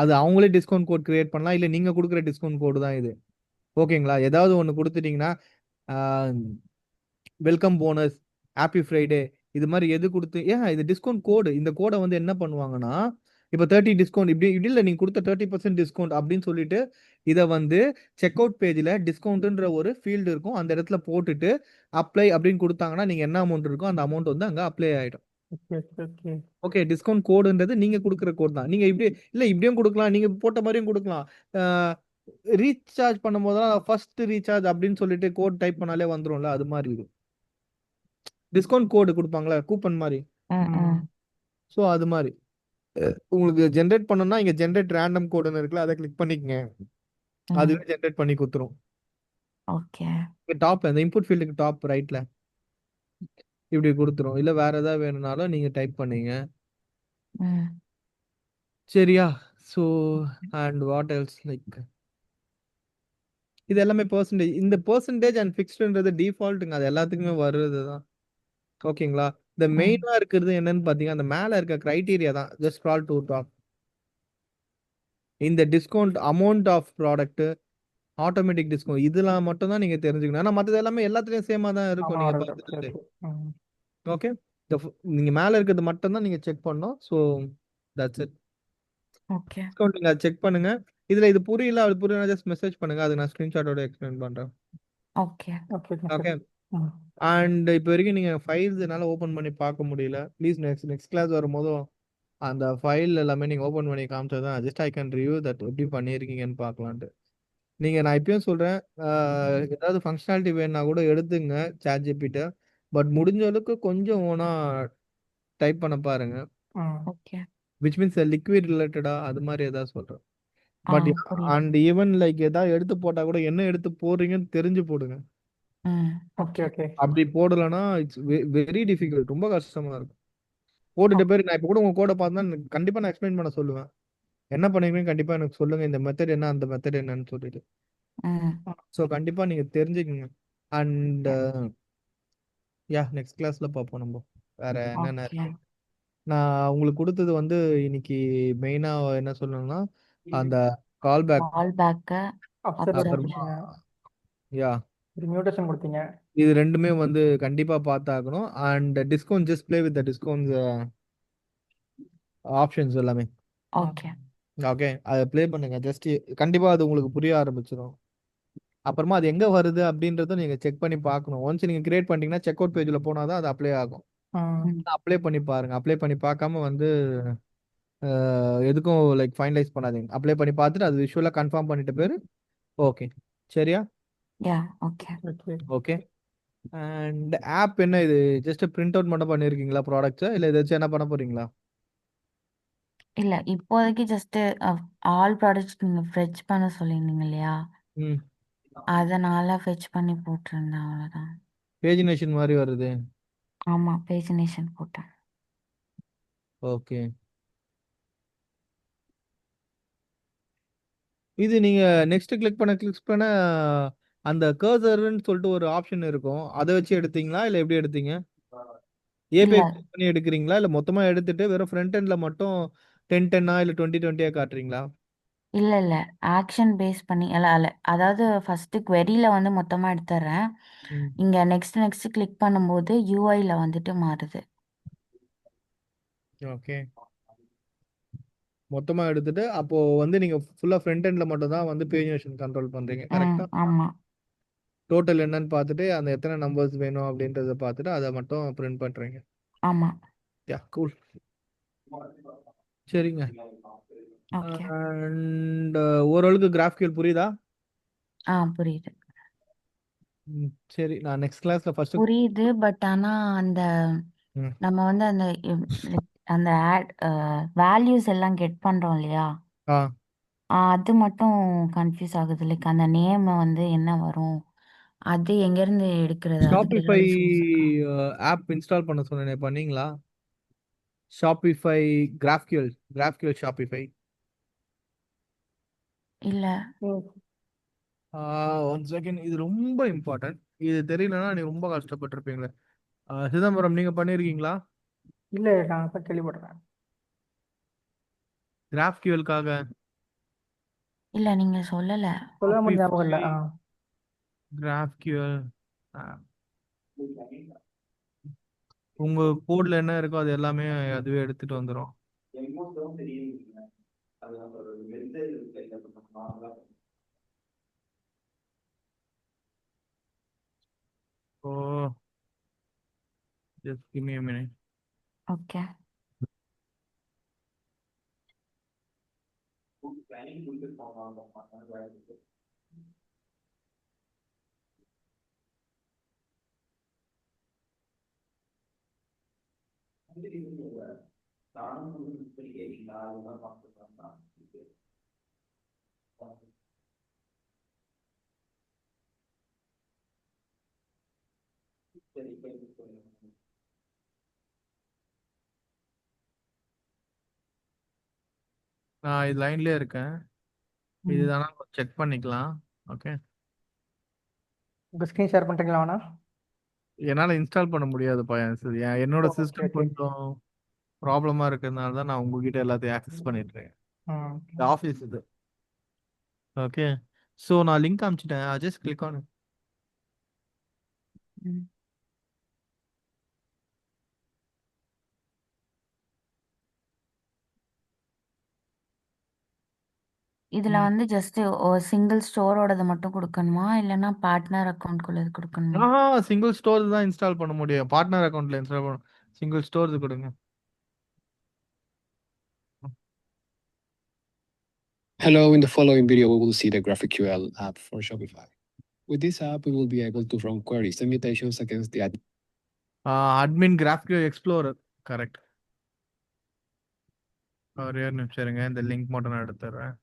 அது அவங்களே டிஸ்கவுண்ட் கோட் கிரியேட் பண்ணலாம், இல்ல நீங்க கொடுக்குற டிஸ்கவுண்ட் கோடு தான் இது. ஓகேங்களா? ஏதாவது ஒன்று கொடுத்துட்டீங்கன்னா வெல்கம் போனஸ், ஹாப்பி ஃப்ரைடே, இது மாதிரி எது கொடுத்து இது டிஸ்கவுண்ட் கோடு. இந்த கோடை வந்து என்ன பண்ணுவாங்கன்னா, இப்போ 30 டிஸ்கவுண்ட் இப்படி இப்படி இல்லை, நீங்கள் கொடுத்த 30% டிஸ்கவுண்ட் அப்படின்னு சொல்லிட்டு இதை வந்து செக் அவுட் பேஜில் டிஸ்கவுண்ட்ன்ற ஒரு ஃபீல்டு இருக்கும், அந்த இடத்துல போட்டுட்டு அப்ளை அப்படின்னு கொடுத்தாங்கன்னா நீங்கள் என்ன அமௌண்ட் இருக்கோ அந்த அமௌண்ட் வந்து அங்கே அப்ளை ஆகிடும். Okay okay okay. Okay, discount கோடுன்றது நீங்க கொடுக்குற கோட் தான். நீங்க இப்படி இல்ல இப்படியும் கொடுக்கலாம், நீங்க போட்ட மாதிரியும் கொடுக்கலாம். ரீசார்ஜ் பண்ணும் போதெல்லாம் ஃபர்ஸ்ட் ரீசார்ஜ் அப்படின்னு சொல்லிட்டு கோட் டைப் பண்ணாலே வந்துரும்ல, அது மாதிரி இது டிஸ்கவுண்ட் கோடு கொடுப்பாங்களா கூப்பன் மாதிரி. ம் ம் ஸோ அது மாதிரி உங்களுக்கு ஜென்ரேட் பண்ணணும்னா இங்க ஜென்ரேட் ரேண்டம் கோடுன்னு இருக்குல்ல, அதை கிளிக் பண்ணிக்கங்க, ம் அதுவே ஜென்ரேட் பண்ணி கொடுத்துரும். ஓகே டாப்ல இந்த இன்புட் ஃபீல்டுக்கு டாப் ரைட்ல இப்படி கொடுத்துரும். இல்ல வேற ஏதாவது வேணும்னாலும் நீங்க டைப் பண்ணீங்க. ம் சரியா? So and what else like இது எல்லாமே பெர்சன்டேஜ். இந்த பெர்சன்டேஜ் அண்ட் ஃபிக்ஸ்டுன்றது டிஃபால்ட்டுங்க, அது எல்லாத்துக்குமே வருது தான். ஓகேங்களா? இந்த ம் மெயினா இருக்கிறது என்னன்னு பாத்தீங்கன்னா அந்த மேல இருக்க கிரைட்டீரியா தான். Just scroll to top. இந்த discount amount off product, automatic discount, இதெல்லாம் மட்டும் தான் நீங்க தெரிஞ்சுக்கணும். ஆனா மற்றது எல்லாமே எல்லாத்துலயும் சேமா தான் இருக்கும், ஆமா நீங்க வருது. ஓகே பார்த்துட்டு. ஓகே. ம். ஓகே, நீங்க மேல இருக்கிறது மட்டும் தான் நீங்க செக் பண்ணணும். So that's it. Okay discount நீங்க செக் பண்ணுங்க. இதுல இது புரியல அது புரியல ஜஸ்ட் மெசேஜ் பண்ணுங்க, அது நான் ஸ்கிரீன்ஷாட்டோட எக்ஸ்பிளைன் பண்றேன். ஓகே ஓகே ஓகே ஓகே, சரி. ம். அண்ட் இப்போ வரைக்கும் நீங்க ஃபைல்ஸ் என்னால ஓபன் பண்ணி பார்க்க முடியல. ப்ளீஸ் நெக்ஸ்ட் கிளாஸ் வரும்போதும் அந்த ஃபைல் எல்லாமே நீங்க ஓபன் பண்ணி காமிச்சா just I can review that எப்படி பண்ணியிருக்கீங்கன்னு பார்க்கலான்ட்டு. நீங்க நான் இப்பயும் சொல்றேன், ஏதாவது ஃபங்க்ஷனாலிட்டி வேணும்னா கூட எடுத்துங்க சாட் ஜிபிட்ட. பட் முடிஞ்ச அளவுக்கு கொஞ்சம் ஓனா டைப் பண்ண பாருங்க. ம். ஓகே விச் மீன்ஸ் லிக்விட் ரிலேட்டடா அது மாதிரி ஏதாவது சொல்றேன். ஆ பட் புரியுது அண்ட் ஈவன் லைக் ஏதாவது எடுத்து போட்டா கூட என்ன எடுத்து போடுறீங்கன்னு தெரிஞ்சு போடுங்க. ம் ஓகே ஓகே ஓகே. அப்படி போடலைன்னா இட்ஸ் வெரி டிஃபிகல்ட், ரொம்ப கஷ்டமா இருக்கும். போட்டுட்டு பேர் நான் இப்போ கூட உங்க கோடை பார்த்தா கண்டிப்பா நான் எக்ஸ்பிளைன் பண்ண சொல்லுவேன். என்ன பண்ணீங்கன்னு கண்டிப்பா எனக்கு சொல்லுங்க, இந்த மெத்தட் என்ன அந்த மெத்தட் என்னன்னு சொல்லிட்டு. ம் ஸோ கண்டிப்பா நீங்க தெரிஞ்சுக்கங்க. அண்ட் நெக்ஸ்ட் கிளாஸ்ல பார்ப்போம் நம்ம வேற என்னென்ன ஓகே இருக்கு. நான் உங்களுக்கு கொடுத்தது வந்து இன்னைக்கு மெயினா என்ன சொல்லணும்னா அந்த கால் பேக், கால் பேக்கு அப்சர்வேஷன் அப்புறமா கொடுத்தீங்க, யா ஒரு மியூட்டேஷன் கொடுத்தீங்க. இது ரெண்டுமே வந்து கண்டிப்பா பார்த்தாகணும். And discount just play with the discount options எல்லாமே. ஓகே ஓகே, அதை ப்ளே பண்ணுங்க. ஜஸ்ட் கண்டிப்பா அது உங்களுக்கு புரிய ஆரம்பிச்சிடும். அப்புறமா அது எங்க வருது அப்படின்றத நீங்க செக் பண்ணி பார்க்கணும். ஒன்ஸ் நீங்க கிரியேட் பண்ணிட்டீங்கன்னா செக் அவுட் பேஜ்ல போனாதான் அது அப்ளை ஆகும். ம். ம் அப்ளை பண்ணி பாருங்க. அப்ளை பண்ணி பார்க்காம வந்து எதுக்கும் லைக் ஃபைனலைஸ் பண்ணாதீங்க. அப்ளை பண்ணி பார்த்துட்டு அது விஷுவலா கன்ஃபார்ம் பண்ணிட்ட பேரு ஓகே. சரியா? Yeah okay okay. Okay. And app என்ன இது ஜஸ்ட் பிரிண்ட் அவுட் மட்டும் பண்ணிருக்கீங்களா ப்ராடக்ட்ஸ், இல்ல ஏதாச்சும் என்ன பண்ண போறீங்களா? இல்ல இப்போதைக்கு ஜஸ்ட் ஆல் ப்ராடக்ட்ஸ் நீங்க ஃபெட்ச் பண்ண சொல்லியிருந்தீங்க இல்லையா? ம் அதனால ஃபெச் பண்ணி போட்டிருந்தேன் அவ்வளோதான். பேஜினேஷன் மாதிரி வருது. ஆமா, பேஜினேஷன் போட்டேன். ஓகே. இது நீங்க நெக்ஸ்ட் கிளிக் பண்ண அந்த கர்சர்னு சொல்லிட்டு ஒரு ஆப்ஷன் இருக்கும். அதை வச்சு எடுத்தீங்களா இல்ல எப்படி எடுத்தீங்க? இல்ல ஏபிஐ பண்ணி எடுக்கிறீங்களா இல்ல மொத்தமா எடுத்துட்டு வெறும் ஃப்ரண்ட் எண்ட்ல மட்டும் 10 இல்ல 20 காட்டுறீங்களா? இல்ல இல்ல ஆக்ஷன் பேஸ் பண்ணி இல்ல இல்ல அதாவது ஃபர்ஸ்ட் queryல வந்து மொத்தமா எடுத்துடுறேன். ம். இங்க நெக்ஸ்ட் கிளிக் பண்ணும்போது யூஐல வந்துட்டு மாறுது. ஓகே. மொத்தமா எடுத்துட்டு அப்போ வந்து நீங்க ஃபுல்லா ஃப்ரண்ட் எண்ட்ல மட்டும் தான் வந்து பேஜினேஷன் கண்ட்ரோல் பண்றீங்க. கரெக்ட்டா? ஆமா டோட்டல் என்னன்னு பார்த்துட்டு அந்த எத்தனை நம்பர்ஸ் வேணும் அப்படின்றத பார்த்துட்டு அதை மட்டும் பிரிண்ட் பண்றீங்க. ஆமா. யா கூல். சரிங்க. ஓகே. அண்ட் ஓரளவுக்கு கிராஃபிகல் புரியுதா? புரியுது சரி, நான் நெக்ஸ்ட் கிளாஸ்ல ஃபர்ஸ்ட். புரியுது. பட் ஆனா அந்த ம். நம்ம வந்து அந்த அந்த ஆட் வேல்யூஸ் எல்லாம் கெட் பண்றோம் இல்லையா, ஆ அது மட்டும் கன்ஃபியூஸ் ஆகுது. லைக் அந்த நேம் வந்து என்ன வரும், அது எங்கேருந்து எடுக்கிறது, அதுக்கு ஷாப்பிஃபை ஏதாவது சோர்ஸ் இருக்கா? ஆப் இன்ஸ்டால் பண்ண சொன்னேனே, பண்ணீங்களா? Shopify graphical Shopify. இல்ல ம். ஒன் செகண்ட், இது ரொம்ப இம்பார்ட்டன்ட். இது தெரியலன்னா நீ ரொம்ப கஷ்டப்பட்டிருப்பீங்களே. சிதம்பரம், நீங்க பண்ணிருக்கீங்களா இல்லை நான் இப்போ கேள்விப்படுறேன். கிராஃபிகலுக்காக? இல்ல நீங்க சொல்லல. சொல்ல முடிஞ்ச ஞாபகம் இல்லை. கிராஃபிகல் உங்க கோட்ல என்ன இருக்கோ அது எல்லாமே அதுவே எடுத்துட்டு வந்துரும். ஓ, just give me a minute. Okay. நான் இது லைன்லயே இருக்கேன். இதுதானா செக் பண்ணிக்கலாம். ஓகே. உங்கள் ஸ்க்ரீன் ஷேர் பண்ணுறீங்களா வேணா? என்னால இன்ஸ்டால் பண்ண முடியாதுப்பா. என்னோட ஓகே சிஸ்டம் ஓகே. கொஞ்சம் ப்ராப்ளமா இருக்கிறதுனால தான் நான் உங்ககிட்ட எல்லாத்தையும் ஆக்சஸ் பண்ணிட்டு இருக்கேன். ம். இந்த ஆஃபீஸ் இது. ஓகே. ஸோ நான் லிங்க் அனுப்பிச்சிட்டேன். Just click on. ம். இதுல வந்து ஜஸ்ட் ஒரு சிங்கிள் ஸ்டோரோடது மட்டும் கொடுக்கணுமா, இல்லைன்னா பார்ட்னர் அக்கௌண்ட்குள்ளது கொடுக்கணுமா? சிங்கிள் ஸ்டோர் தான் இன்ஸ்டால் பண்ண முடியும். பார்ட்னர் அக்கௌண்ட்ல இன்ஸ்டால் பண்ண சிங்கிள் ஸ்டோர் கொடுங்க. Hello, in the following video, we will see the GraphQL app for Shopify. With this app, we will be able to run queries and mutations against the admin GraphQL explorer. Correct. ஒரே ஒரு நிமிஷம் இருங்க, இந்த லிங்க் மட்டும் நான் எடுத்துறேன்.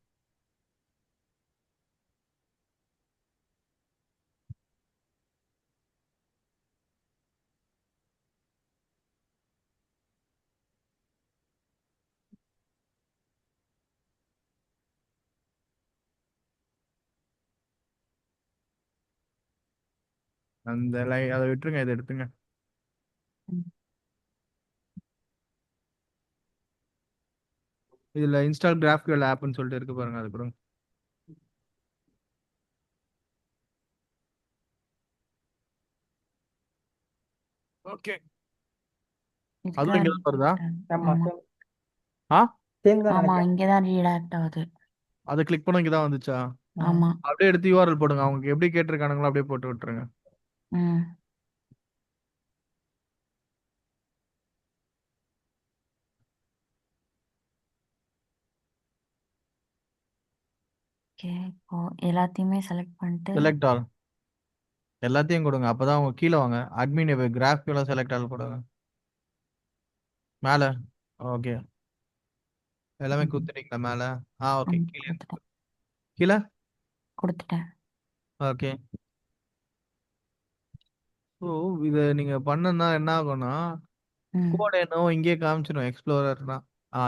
அந்த அதை விட்டுருங்க, இதை எடுத்துங்க. ம். இதுல இன்ஸ்டால் GraphQL ஆப்னு சொல்லிட்டு இருக்கு பாருங்க, அது கொடுங்க. ஓகே. அதுவும் இங்க தான் வருதா? ஆமாம் ஆமா ஆ சேம் தான் ஆமா நினைக்கிறேன். இங்கதான் ரீடாக்ட் ஆகுது. அதை கிளிக் பண்ண இங்க தான் வந்துச்சா? ஆமா. அப்படியே எடுத்து URL போடுங்க. அவங்க எப்படி கேட்டிருக்கானுங்களோ அப்படியே போட்டு விட்டுருங்க. ம். ஓகே, இப்போ எல்லாத்தையுமே செலக்ட் பண்ணிட்டு செலக்ட் ஆல் எல்லாத்தையும் கொடுங்க. அப்பதான் அவங்க கீழே வாங்க. அட்மின் GraphQL செலக்ட் ஆல் கொடுங்க. மேல. ஓகே. எல்லாமே குத்துட்டீங்களா மேல? ஓகே. கீழே கொடுத்துட்டேன் கீழே கொடுத்துட்டேன். ஓகே. ஸோ இதை நீங்க பண்ணனா என்ன ஆகும்னா ம் கோட் என்னவோ இங்கேயே காமிச்சிடும் எக்ஸ்ப்ளோரர்னா.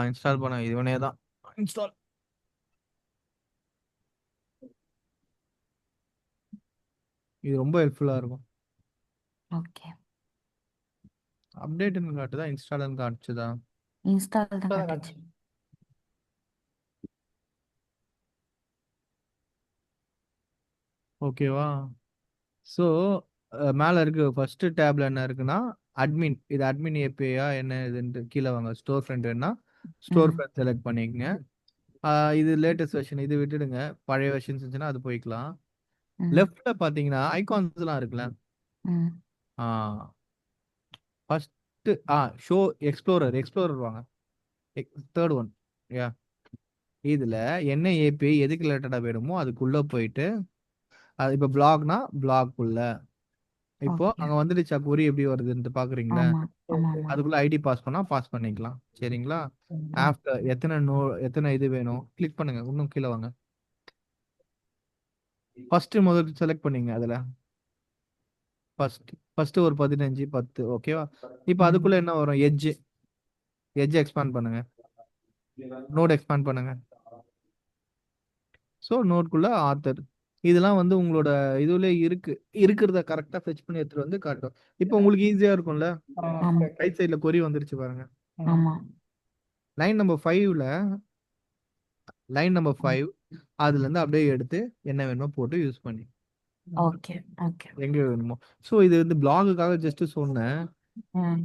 இன்ஸ்டால் பண்ண இதுவனே தான் இன்ஸ்டால். இது ரொம்ப ஹெல்ப்ஃபுல்லா இருக்கும். ஓகே. அப்டேட்னு காட்டுதா இன்ஸ்டால்னு காட்டுச்சுதா? இன்ஸ்டால் தான் இப்பதான் காட்டுச்சு. காட்டுச்சு. ஓகேவா? ஸோ மேலே இருக்கு ஃபர்ஸ்ட் டேப்ல என்ன இருக்குன்னா அட்மின். இது அட்மின் ஏபிஐயா என்ன இதுன்ட்டு கீழே வாங்க. ஸ்டோர் ஃப்ரண்ட் வேணா ஸ்டோர் ம் ஃப்ரண்ட் செலக்ட் பண்ணிக்கங்க. இது லேட்டஸ்ட் வெர்ஷன், இது விட்டுடுங்க. பழைய வெர்ஷன்ஸ் இருந்துச்சுன்னா அது போய்க்கலாம். ம் லெஃப்ட்ல பாத்தீங்கன்னா ஐகான்ஸ்லாம் இருக்குல்ல. ம் ஃபர்ஸ்ட் ஷோ எக்ஸ்ப்ளோரர் வாங்க. Third one. யா இதுல என்ன ஏபிஐ எதுக்கு ரிலேட்டடா வேணுமோ அதுக்குள்ள போயிட்டு அது இப்போ பிளாக்னா பிளாக்குள்ள இப்போ ஓகே. அங்க வந்துடுச்சா கொரி எப்படி வருதுன்ட்டு பாக்குறீங்களா? ஆமா ஆமா ஆமா. அதுக்குள்ள ஐடி பாஸ் பண்ணா பாஸ் பண்ணிக்கலாம். சரிங்களா? ம். ஆஃப்டர் எத்தனை இது வேணும் கிளிக் பண்ணுங்க. இன்னும் கீழே வாங்க. முதல்ல செலக்ட் பண்ணீங்க அதுல ஃபர்ஸ்ட் ஒரு 15 10. ஓகேவா? இப்போ அதுக்குள்ள என்ன வரும்? எட்ஜ் எக்ஸ்பேண்ட் பண்ணுங்க. நோட் எக்ஸ்பேண்ட் பண்ணுங்க. ஸோ நோட்குள்ள ஆத்தர் இதெல்லாம் வந்து உங்களோட இதுல இருக்கிறத கரெக்டா ஃபெச் பண்ணி எடுத்துட்டு வந்து காட்டும். இப்போ உங்களுக்கு ஈஸியா இருக்கும்ல. ஆமா ரைட் சைடுல கொரி வந்துருச்சு பாருங்க. ஆமா. லைன் நம்பர் 5 அதுல இருந்து அப்படியே எடுத்து என்ன வேணுமோ போட்டு யூஸ் பண்ணி ஓகே ஓகே. எங்க வேணுமோ. ஸோ இது வந்து பிளாகுக்காக ஜஸ்ட் சொன்னேன். ம்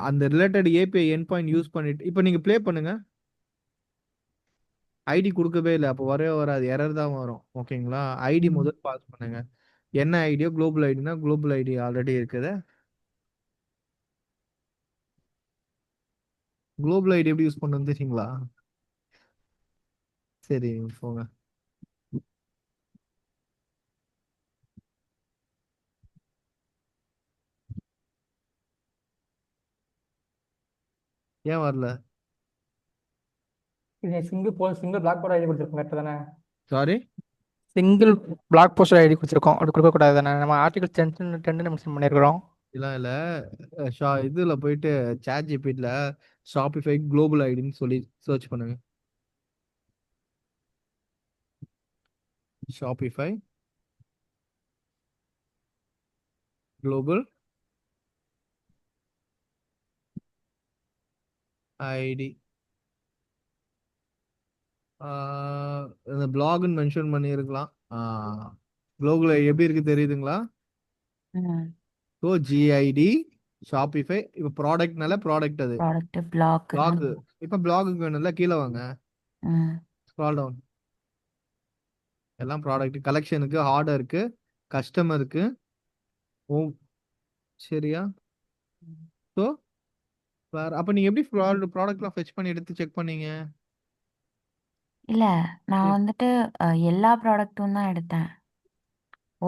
அந்த ரிலேட்டட் ஏபிஐ என் பாயிண்ட் யூஸ் பண்ணிட்டு இப்போ நீங்க ப்ளே பண்ணுங்க. ஐடி கொடுக்கவே இல்லை, அப்போ வரவே வராது, எரர் தான் வரும். ஓகேங்களா? ஐடி ம். முதல் பாஸ் பண்ணுங்க. என்ன ஐடியோ குளோபல் ஐடினா குளோபல் ஐடி ஆல்ரெடி இருக்குது. குளோபல் ஐடி எப்படி யூஸ் பண்ணு தெரியுங்களா? சரி போங்க. ஏன் வரல? இது சிங்கிள் பிளாக் போஸ்ட் ஐடி கொடுத்துருக்கோம் கரெக்ட் தானே? Sorry. Single block post ID கொடுத்துருக்கோம். அப்படி கொடுக்கக்கூடாது தானே? நம்ம ஆர்டிகல் 10 மென்ஷன் பண்ணியிருக்கிறோம். இதெல்லாம் இல்ல. இதுல போயிட்டு சாட் ஜிபிடில ஷாப்பிஃபை குளோபல் ஐடின்னு சொல்லி சர்ச் பண்ணுங்க. Shopify global ID. இந்த பிளாக்னு மென்ஷன் பண்ணியிருக்கலாம். குளோபல் ஐடி எப்படி இருக்கு தெரியுதுங்களா? ம். So GID Shopify. இப்போ ப்ராடக்ட்னால ப்ராடக்ட் அது ப்ராடக்ட் பிளாக். பிளாக். இப்போ பிளாகுக்கு வேணும்ல, கீழே வாங்க. ம் ஸ்க்ரால் டவுன். எல்லாம் ப்ராடக்ட் கலெக்ஷனுக்கு ஆர்டருக்கு கஸ்டமருக்கு. ஓ சரியா? ஸோ வேற அப்போ நீங்க எப்படி ப்ராடக்ட்லாம் ஃபெச் பண்ணி எடுத்து செக் பண்ணீங்க? இல்ல நான் ம். வந்துட்டு எல்லா ப்ராடக்ட்டும் தான் எடுத்தேன்.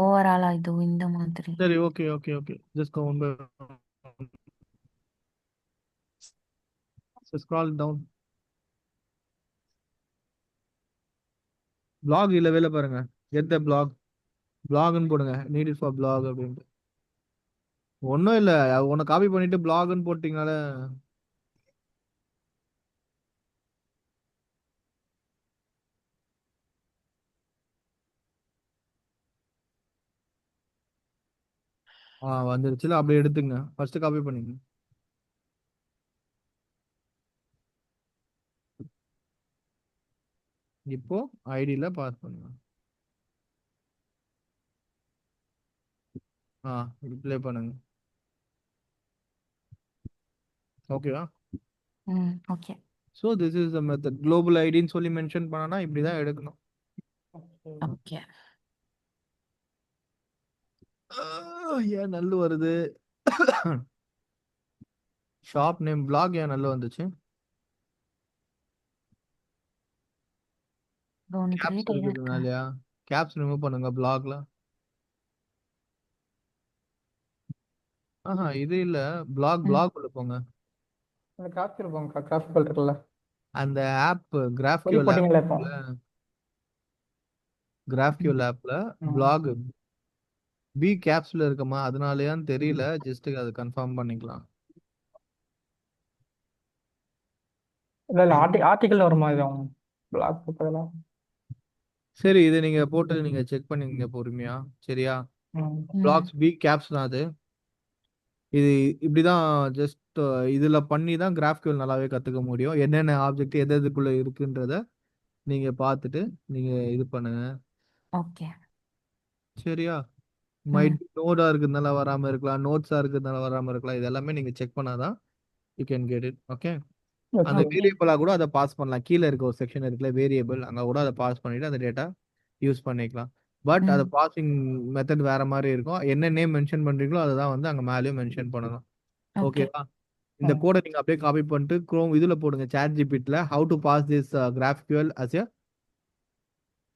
ஓவராலா இது இந்த மாதிரி. சரி okay okay okay. Just go one by scroll down. Block இல்ல வேலை பாருங்க. கெட் த பிளாக்னு போடுங்க. நீட் ஃபார் பிளாக் அப்படின்ட்டு. ஒன்றும் இல்லை, ஒன்று காப்பி பண்ணிட்டு பிளாக்னு போட்டிங்கனால வந்துருச்சுல. அப்படியே எடுத்துங்க. ஃபர்ஸ்ட் காப்பி பண்ணிங்க. இப்போ ஐடியில் பாஸ் பண்ணுங்க. ரிப்ளை பண்ணுங்க. ஓகேவா? ம் okay. So this is the method. Global ஐடின்னு சொல்லி மென்ஷன் பண்ணனா இப்படி தான் எடுக்கணும். ஓகே. ஏன் நல்ல வருது? ஷாப் நேம் பிளாக் ஏன் நல்ல வந்துச்சு? ஒன்று கேப்ஸ் கிரியேட் ஆகிதான் இருக்கேன். இருக்கிறதுனாலயா? கேப்ஸ் ரிமூவ் பண்ணுங்க பிளாக்ல. இது இல்ல. பிளாக் உள்ள போங்க. அந்த கிராஃபிக்கல் போங்க, கிராஃபிக்கல் இருக்குல்ல. அந்த ஆப் கொரி கிராஃபிகல் ஆப் போட்டிங்களா இப்போ? GraphQL ஆப்ல பிளாக் பி கேப்ஸ்ல இருக்குமா அதனாலயான்னு தெரியல. ஜஸ்ட் அது கன்ஃபார்ம் பண்ணிக்கலாம். இல்ல ஆர்டிகல் வருமா இது பிளாக் போட்டதெல்லாம்? சரி, இதை நீங்க போட்டு நீங்க செக் பண்ணிங்க பொறுமையா. சரியா? ம். பிளாக்ஸ் பி கேப்ஸ் தான் அது. இது இப்படிதான் ஜஸ்ட் இதுல பண்ணி தான் GraphQL நல்லாவே கத்துக்க முடியும். என்னென்ன ஆப்ஜெக்ட் எது எதுக்குள்ள இருக்குன்றத நீங்க பார்த்துட்டு நீங்க இது பண்ணுங்க. ஓகே. சரியா? மைட் நோடா இருக்கிறதுனால வராம இருக்கலாம், நோட்ஸா இருக்கிறதுனால வராம இருக்கலாம். இது எல்லாமே நீங்க செக் பண்ணாதான் you can get it. Okay. அந்த ஓகே. வேரியபிளா கூட அதை பாஸ் பண்ணலாம். கீழே இருக்க ஒரு செக்ஷன் இருக்குல்ல வேரியபிள், அங்க கூட அதை பாஸ் பண்ணிட்டு அந்த டேட்டா யூஸ் பண்ணிக்கலாம். பட் அது பாசிங் மெத்தட் வேற மாதிரி இருக்கும். என்ன நேம் மென்ஷன் பண்றீங்களோ அதை தான் வந்து அங்க மேலேயும் மென்ஷன் பண்ணணும். ஓகே. ஓகேவா? இந்த கோடை நீங்க அப்படியே காப்பி பண்ணிட்டு குரோம் இதுல போடுங்க, chat ஜிபிட்ல how to pass this GraphQL as a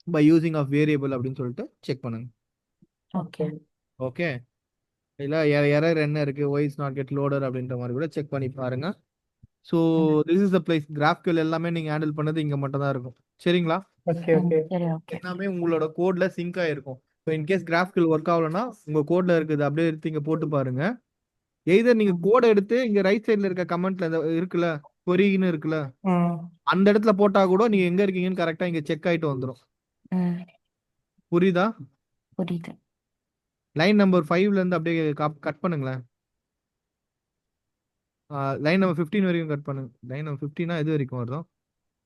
by using of variable அப்படின்னு சொல்லிட்டு செக் பண்ணுங்க. ஓகே. ஓகே. இல்ல எரர் என்ன இருக்கு, why is not get loaded அப்படின்ற மாதிரி கூட செக் பண்ணி பாருங்க. So this is the place. GraphQL எல்லாமே நீங்க ஹேண்டில் பண்ணது இங்க மட்டும் தான் இருக்கும். சரிங்களா? ஓகே. ஓகே. சரி, ஓகே. எல்லாமே உங்களோட கோட்ல சிங்க் ஆயிருக்கும். இப்போ இன்கேஸ் GraphQL ஒர்க் ஆகலன்னா உங்க கோட்ல இருக்குது அப்படியே எடுத்து இங்க போட்டு பாருங்க. எய்தர் நீங்க கோடை எடுத்து இங்க ரைட் சைடுல இருக்க கமெண்ட்ல இருக்குல்ல கொரின்னு இருக்குல்ல ம். அந்த இடத்துல போட்டா கூட நீங்க எங்க இருக்கீங்கன்னு கரெக்டா இங்க செக் ஆயிட்டு வந்துடும். ம். புரியுதா? புரியுது. லைன் நம்பர் 5ல இருந்து அப்படியே கட் பண்ணுங்களேன். லைன் நம்பர் 15 வரைக்கும் கட் பண்ணுங்க. லைன் நம்பர் 15 எது வரைக்கும் வருதோ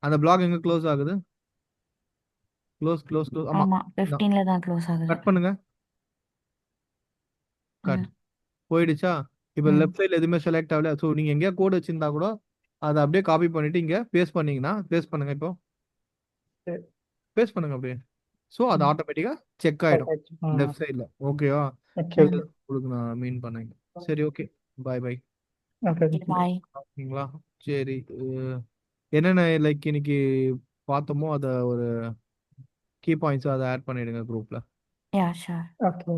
அந்த பிளாக் எங்க க்ளோஸ் ஆகுது? க்ளோஸ். ஆமா, ஆமா, 15ல தான் க்ளோஸ் ஆகுது. கட் பண்ணுங்க. கட் ம். போயிடுச்சா? இப்போ ம். லெஃப்ட் சைடுல எதுவுமே செலக்ட் ஆகல. ஸோ நீங்க எங்கேயா கோட் வச்சிருந்தா கூட அதை அப்படியே காப்பி பண்ணிட்டு இங்க பேஸ்ட் பண்ணீங்கன்னா பேஸ்ட் பண்ணுங்க. இப்போ சரி. பேஸ்ட் பண்ணுங்க அப்படியே. ஸோ அது ம். ஆட்டோமேட்டிக்கா செக் ஆயிடும் ம். லெஃப்ட் சைடுல. ஓகேவா? ஓகே. இது உங்களுக்கு நான் மீன் பண்ணேங்க. சரி, ஓகே. பை. ஓகே. பாய். ஓகேங்களா? சரி. என்னென்ன லைக் இன்னைக்கு பார்த்தோமோ அதை ஒரு கீ பாயிண்ட்ஸ் அதை ஆட் பண்ணிடுங்க குரூப்ல. Yeah, sure. Okay.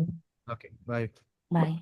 Okay, bye. பாய்.